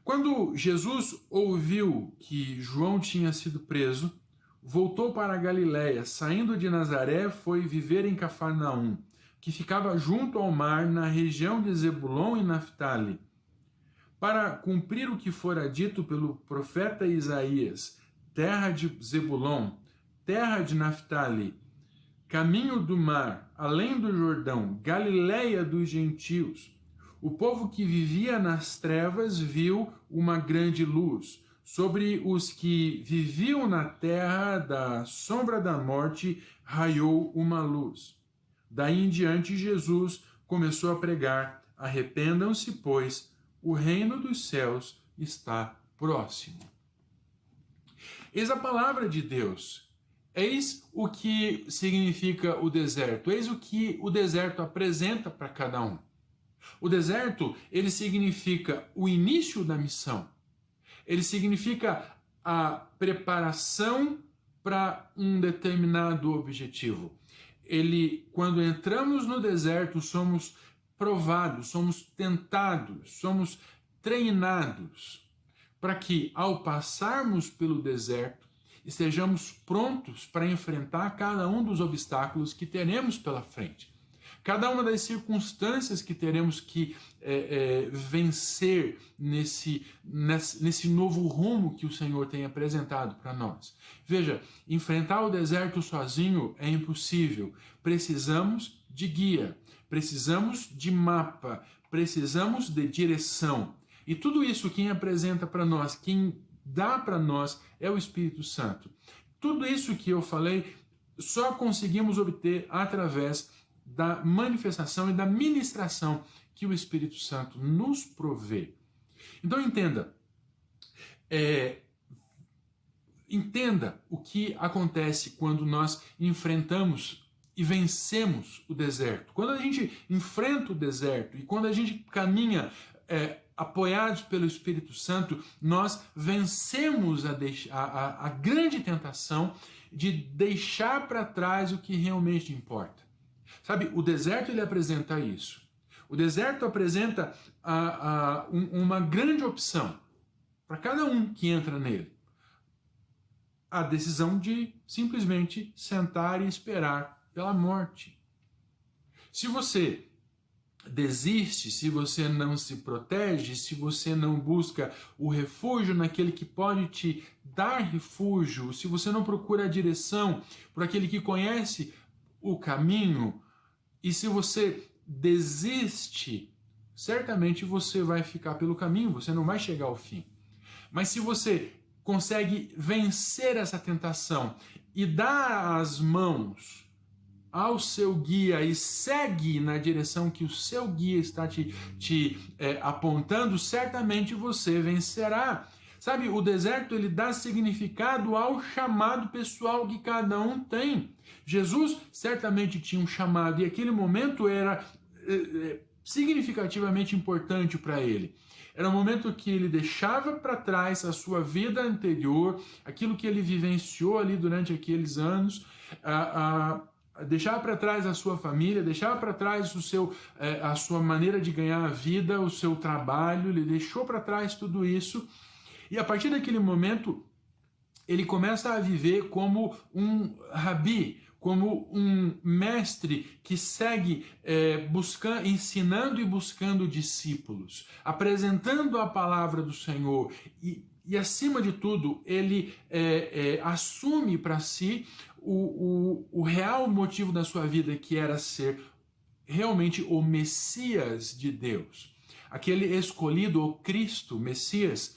[SPEAKER 1] Quando Jesus ouviu que João tinha sido preso, voltou para a Galiléia, saindo de Nazaré, foi viver em Cafarnaum, que ficava junto ao mar, na região de Zebulon e Naftali, para cumprir o que fora dito pelo profeta Isaías: terra de Zebulon, terra de Naftali, caminho do mar, além do Jordão, Galiléia dos gentios. O povo que vivia nas trevas viu uma grande luz. Sobre os que viviam na terra da sombra da morte, raiou uma luz. Daí em diante, Jesus começou a pregar: arrependam-se, pois o reino dos céus está próximo. Eis a palavra de Deus. Eis o que significa o deserto. Eis o que o deserto apresenta para cada um. O deserto, ele significa o início da missão. Ele significa a preparação para um determinado objetivo. Quando entramos no deserto, somos provados, somos tentados, somos treinados para que, ao passarmos pelo deserto, estejamos prontos para enfrentar cada um dos obstáculos que teremos pela frente. Cada uma das circunstâncias que teremos que vencer nesse novo rumo que o Senhor tem apresentado para nós. Veja, enfrentar o deserto sozinho é impossível. Precisamos de guia, precisamos de mapa, precisamos de direção. E tudo isso quem apresenta para nós, quem dá para nós é o Espírito Santo. Tudo isso que eu falei só conseguimos obter através da manifestação e da ministração que o Espírito Santo nos provê. Então entenda o que acontece quando nós enfrentamos e vencemos o deserto. Quando a gente enfrenta o deserto e quando a gente caminha apoiados pelo Espírito Santo, nós vencemos a grande tentação de deixar para trás o que realmente importa. Sabe, o deserto ele apresenta isso. O deserto apresenta uma grande opção para cada um que entra nele. A decisão de simplesmente sentar e esperar pela morte. Se você desiste, se você não se protege, se você não busca o refúgio naquele que pode te dar refúgio, se você não procura a direção por aquele que conhece o caminho, e se você desiste, certamente você vai ficar pelo caminho, você não vai chegar ao fim. Mas se você consegue vencer essa tentação e dar as mãos ao seu guia e segue na direção que o seu guia está te apontando, certamente você vencerá. Sabe, o deserto ele dá significado ao chamado pessoal que cada um tem. Jesus certamente tinha um chamado e aquele momento era significativamente importante para ele. Era um momento que ele deixava para trás a sua vida anterior, aquilo que ele vivenciou ali durante aqueles anos, deixava para trás a sua família, deixava para trás a sua maneira de ganhar a vida, o seu trabalho, ele deixou para trás tudo isso, e a partir daquele momento ele começa a viver como um rabi, como um mestre que segue ensinando e buscando discípulos, apresentando a palavra do Senhor e acima de tudo, ele assume para si o real motivo da sua vida, que era ser realmente o Messias de Deus. Aquele escolhido, o Cristo, Messias,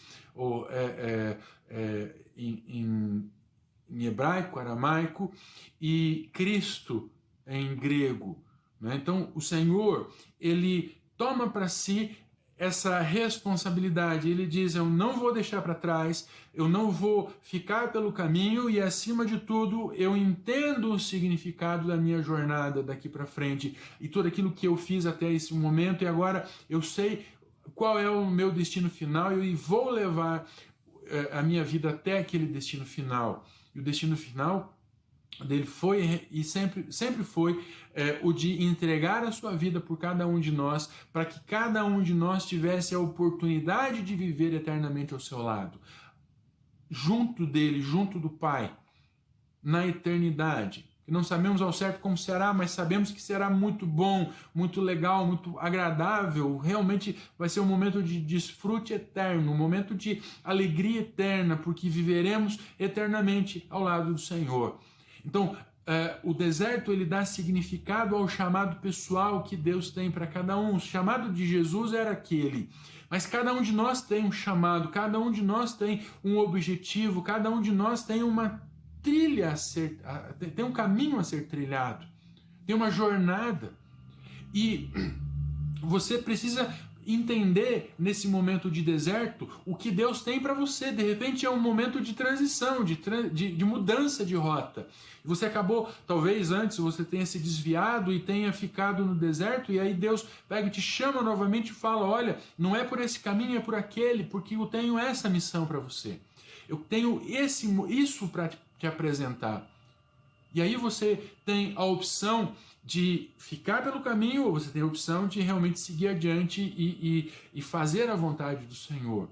[SPEAKER 1] em hebraico, aramaico, e Cristo em grego. Né? Então, o Senhor, ele toma para si essa responsabilidade, ele diz, eu não vou deixar para trás, eu não vou ficar pelo caminho e acima de tudo eu entendo o significado da minha jornada daqui para frente e tudo aquilo que eu fiz até esse momento e agora eu sei qual é o meu destino final e vou levar a minha vida até aquele destino final. E o destino final dele foi e sempre foi o de entregar a sua vida por cada um de nós, para que cada um de nós tivesse a oportunidade de viver eternamente ao seu lado, junto dele, junto do Pai, na eternidade. Que não sabemos ao certo como será, mas sabemos que será muito bom, muito legal, muito agradável. Realmente vai ser um momento de desfrute eterno, um momento de alegria eterna, porque viveremos eternamente ao lado do Senhor. Então, o deserto ele dá significado ao chamado pessoal que Deus tem para cada um. O chamado de Jesus era aquele, mas cada um de nós tem um chamado, cada um de nós tem um objetivo, cada um de nós tem uma trilha tem um caminho a ser trilhado, tem uma jornada, e você precisa entender nesse momento de deserto o que Deus tem para você. De repente é um momento de transição, de mudança de rota. Você acabou, talvez antes você tenha se desviado e tenha ficado no deserto, e aí Deus pega e te chama novamente e fala, olha, não é por esse caminho, é por aquele, porque eu tenho essa missão para você. Eu tenho isso para te apresentar. E aí você tem a opção de ficar pelo caminho, ou você tem a opção de realmente seguir adiante e fazer a vontade do Senhor.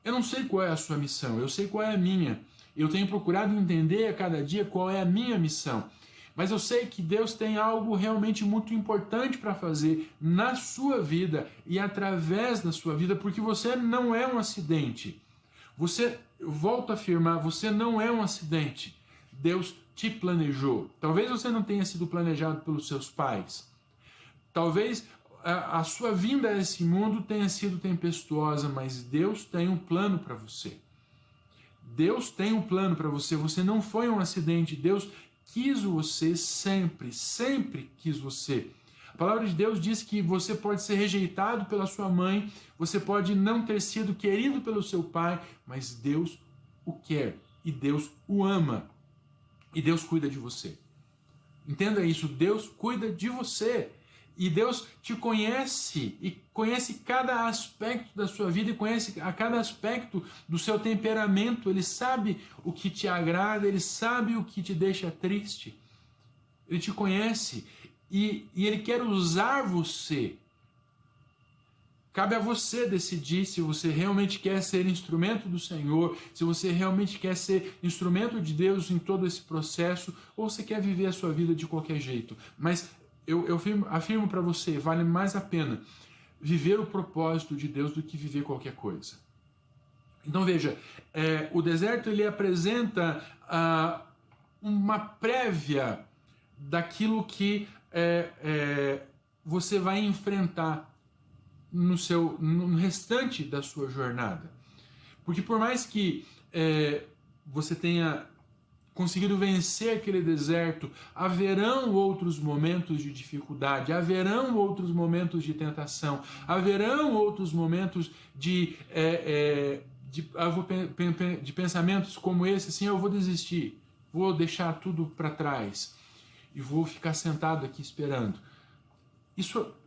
[SPEAKER 1] Eu não sei qual é a sua missão, eu sei qual é a minha. Eu tenho procurado entender a cada dia qual é a minha missão. Mas eu sei que Deus tem algo realmente muito importante para fazer na sua vida e através da sua vida, porque você não é um acidente. Eu volto a afirmar, você não é um acidente. Deus te planejou. Talvez você não tenha sido planejado pelos seus pais. Talvez a sua vinda a esse mundo tenha sido tempestuosa, mas Deus tem um plano para você. Deus tem um plano para você. Você não foi um acidente. Deus quis você sempre, sempre quis você. A palavra de Deus diz que você pode ser rejeitado pela sua mãe, você pode não ter sido querido pelo seu pai, mas Deus o quer e Deus o ama. E Deus cuida de você. Entenda isso, Deus cuida de você. E Deus te conhece, e conhece cada aspecto da sua vida, e conhece a cada aspecto do seu temperamento. Ele sabe o que te agrada, Ele sabe o que te deixa triste. Ele te conhece e Ele quer usar você. Cabe a você decidir se você realmente quer ser instrumento do Senhor, se você realmente quer ser instrumento de Deus em todo esse processo, ou você quer viver a sua vida de qualquer jeito. Mas eu afirmo para você, vale mais a pena viver o propósito de Deus do que viver qualquer coisa. Então veja, o deserto ele apresenta uma prévia daquilo que você vai enfrentar no restante da sua jornada. Porque por mais que você tenha conseguido vencer aquele deserto, haverão outros momentos de dificuldade, haverão outros momentos de tentação, haverão outros momentos de pensamentos como esse, assim, eu vou desistir, vou deixar tudo para trás e vou ficar sentado aqui esperando.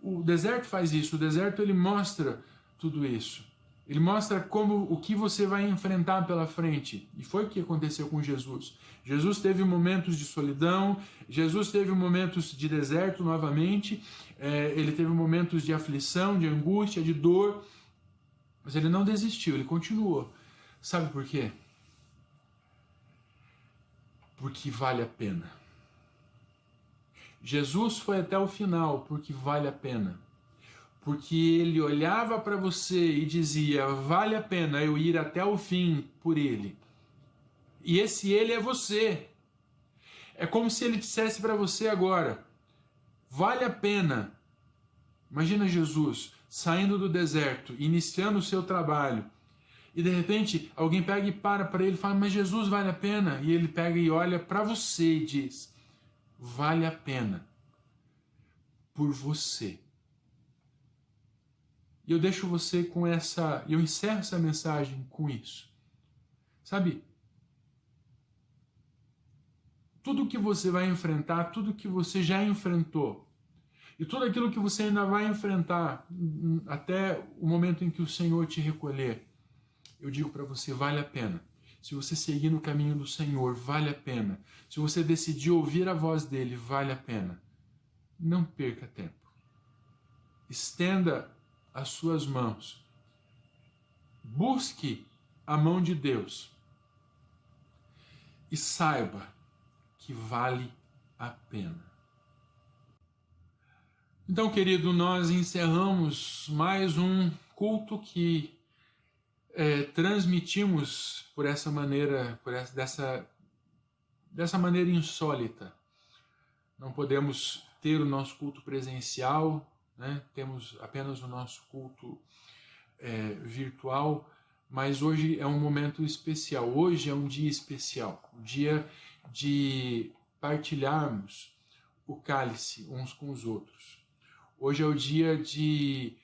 [SPEAKER 1] O deserto faz isso, o deserto ele mostra tudo isso. Ele mostra o que você vai enfrentar pela frente. E foi o que aconteceu com Jesus. Jesus teve momentos de solidão, Jesus teve momentos de deserto novamente, ele teve momentos de aflição, de angústia, de dor, mas ele não desistiu, ele continuou. Sabe por quê? Porque vale a pena. Jesus foi até o final porque vale a pena. Porque ele olhava para você e dizia, vale a pena eu ir até o fim por ele. E esse ele é você. É como se ele dissesse para você agora, vale a pena. Imagina Jesus saindo do deserto, iniciando o seu trabalho, e de repente alguém pega e para ele e fala, mas Jesus, vale a pena? E ele pega e olha para você e diz, vale a pena por você. E eu deixo você com eu encerro essa mensagem com isso. Sabe? Tudo que você vai enfrentar, tudo que você já enfrentou, e tudo aquilo que você ainda vai enfrentar até o momento em que o Senhor te recolher, eu digo para você, vale a pena. Se você seguir no caminho do Senhor, vale a pena. Se você decidir ouvir a voz dele, vale a pena. Não perca tempo. Estenda as suas mãos. Busque a mão de Deus. E saiba que vale a pena. Então, querido, nós encerramos mais um culto que transmitimos por essa maneira, dessa maneira insólita. Não podemos ter o nosso culto presencial, né? Temos apenas o nosso culto virtual, mas hoje é um momento especial, hoje é um dia especial, um dia de partilharmos o cálice uns com os outros. Hoje é o dia de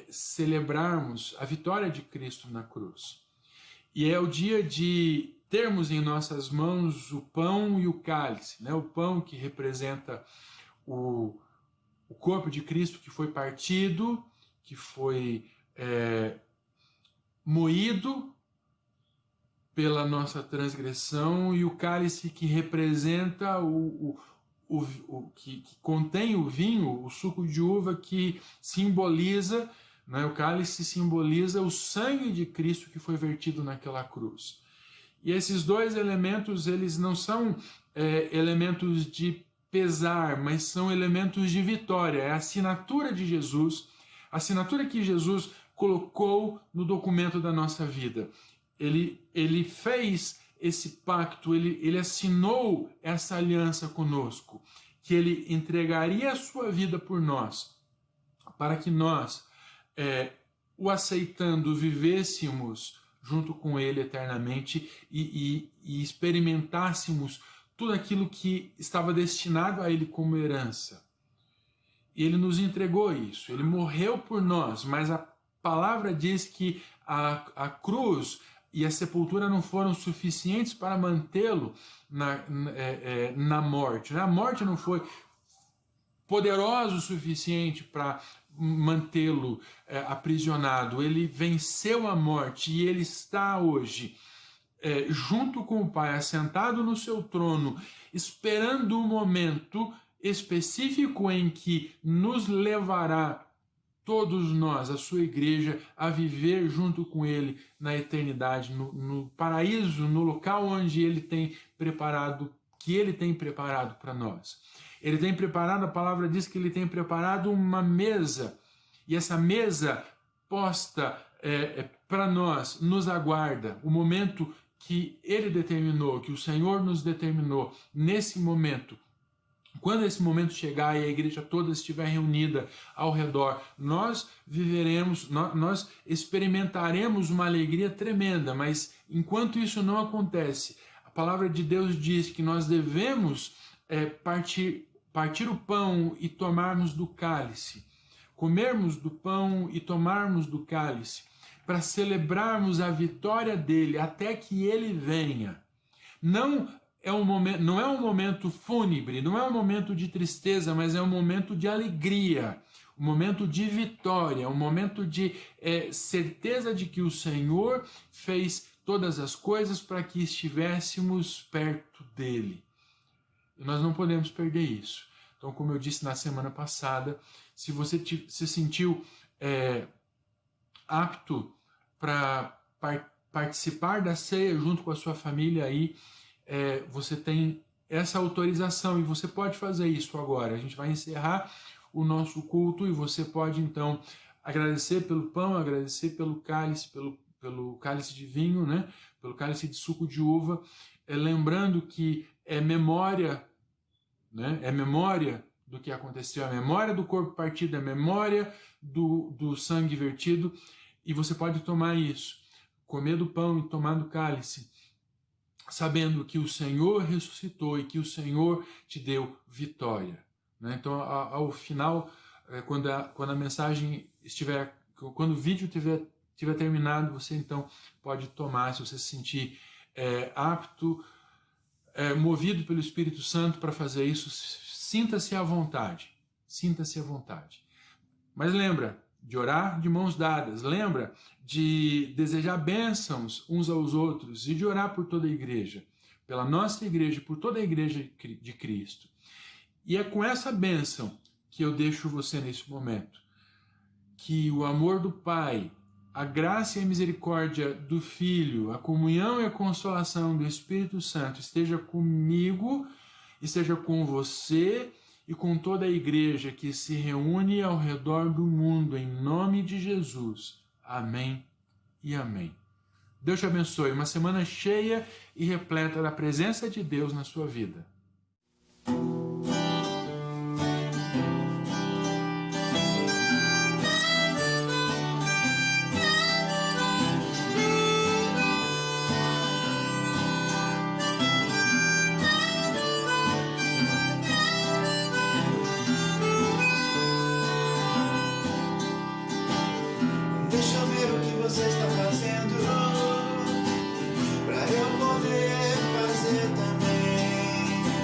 [SPEAKER 1] celebrarmos a vitória de Cristo na cruz. E é o dia de termos em nossas mãos o pão e o cálice, né? O pão que representa o corpo de Cristo que foi partido, que foi moído pela nossa transgressão, e o cálice que representa que contém o vinho, o suco de uva, que simboliza, né, o cálice simboliza o sangue de Cristo que foi vertido naquela cruz. E esses dois elementos, eles não são elementos de pesar, mas são elementos de vitória. É a assinatura de Jesus, a assinatura que Jesus colocou no documento da nossa vida. Ele fez esse pacto, ele assinou essa aliança conosco, que ele entregaria a sua vida por nós, para que nós, o aceitando, vivêssemos junto com ele eternamente e experimentássemos tudo aquilo que estava destinado a ele como herança. E ele nos entregou isso, ele morreu por nós, mas a palavra diz que a cruz e a sepultura não foram suficientes para mantê-lo na morte. A morte não foi poderosa o suficiente para mantê-lo aprisionado. Ele venceu a morte e ele está hoje junto com o Pai, assentado no seu trono, esperando um momento específico em que nos levará todos nós, a sua igreja, a viver junto com ele na eternidade, no paraíso, no local onde ele tem preparado que Ele tem preparado para nós. Ele tem preparado, a palavra diz que Ele tem preparado uma mesa, e essa mesa posta para nós, nos aguarda, o momento que Ele determinou, que o Senhor nos determinou, nesse momento. Quando esse momento chegar e a igreja toda estiver reunida ao redor, nós viveremos, nós experimentaremos uma alegria tremenda, mas enquanto isso não acontece, a palavra de Deus diz que nós devemos partir o pão e tomarmos do cálice, comermos do pão e tomarmos do cálice, para celebrarmos a vitória dele até que ele venha. Não é um momento fúnebre, não é um momento de tristeza, mas é um momento de alegria, um momento de vitória, um momento de certeza de que o Senhor fez todas as coisas para que estivéssemos perto dele. E nós não podemos perder isso. Então, como eu disse na semana passada, se você se sentiu apto para participar da ceia junto com a sua família aí, você tem essa autorização e você pode fazer isso agora. A gente vai encerrar o nosso culto e você pode então agradecer pelo pão, agradecer pelo cálice, pelo cálice de vinho, né? Pelo cálice de suco de uva, lembrando que é memória, né? É memória do que aconteceu, é memória do corpo partido, é memória do sangue vertido, e você pode tomar isso, comer do pão e tomar do cálice, sabendo que o Senhor ressuscitou e que o Senhor te deu vitória. Né? Então, ao final, quando a mensagem estiver, quando o vídeo tiver terminado, você então pode tomar, se você se sentir apto, movido pelo Espírito Santo para fazer isso, sinta-se à vontade. Sinta-se à vontade. Mas lembra de orar de mãos dadas, lembra de desejar bênçãos uns aos outros e de orar por toda a igreja, pela nossa igreja, por toda a igreja de Cristo. E é com essa bênção que eu deixo você nesse momento. Que o amor do Pai, a graça e a misericórdia do Filho, a comunhão e a consolação do Espírito Santo esteja comigo, esteja com você e com toda a igreja que se reúne ao redor do mundo, em nome de Jesus. Amém e amém. Deus te abençoe. Uma semana cheia e repleta da presença de Deus na sua vida.
[SPEAKER 2] Deixa eu ver o que você está fazendo, pra eu poder fazer também.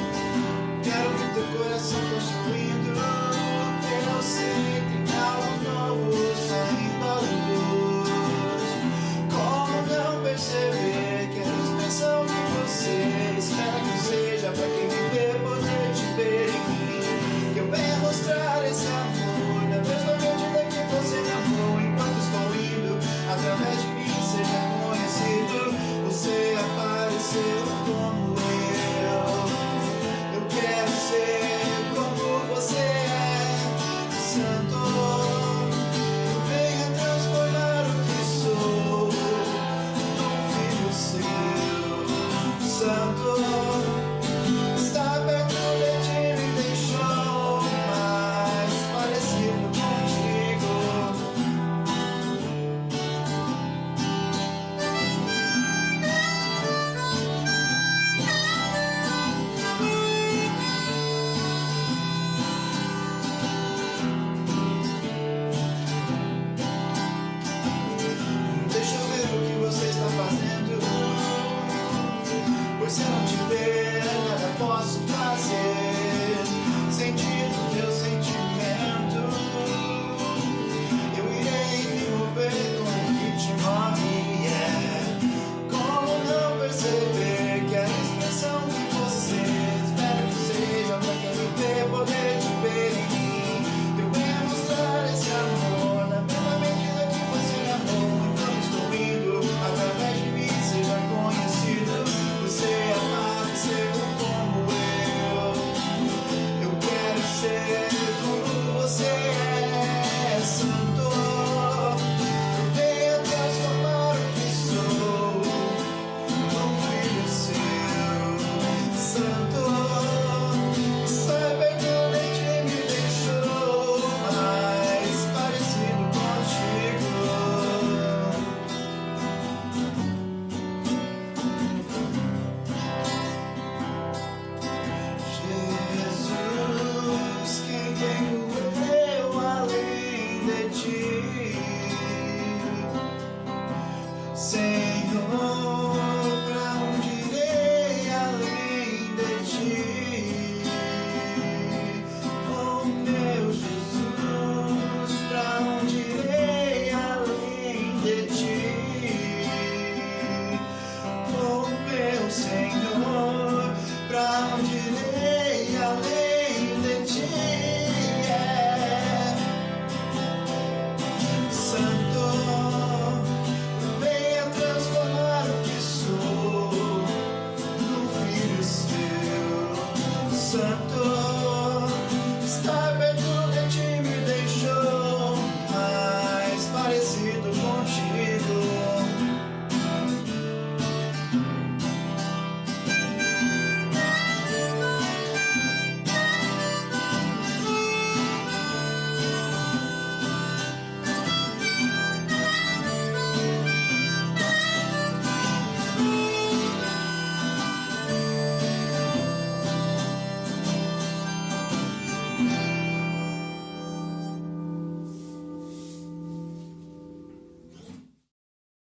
[SPEAKER 2] Santo.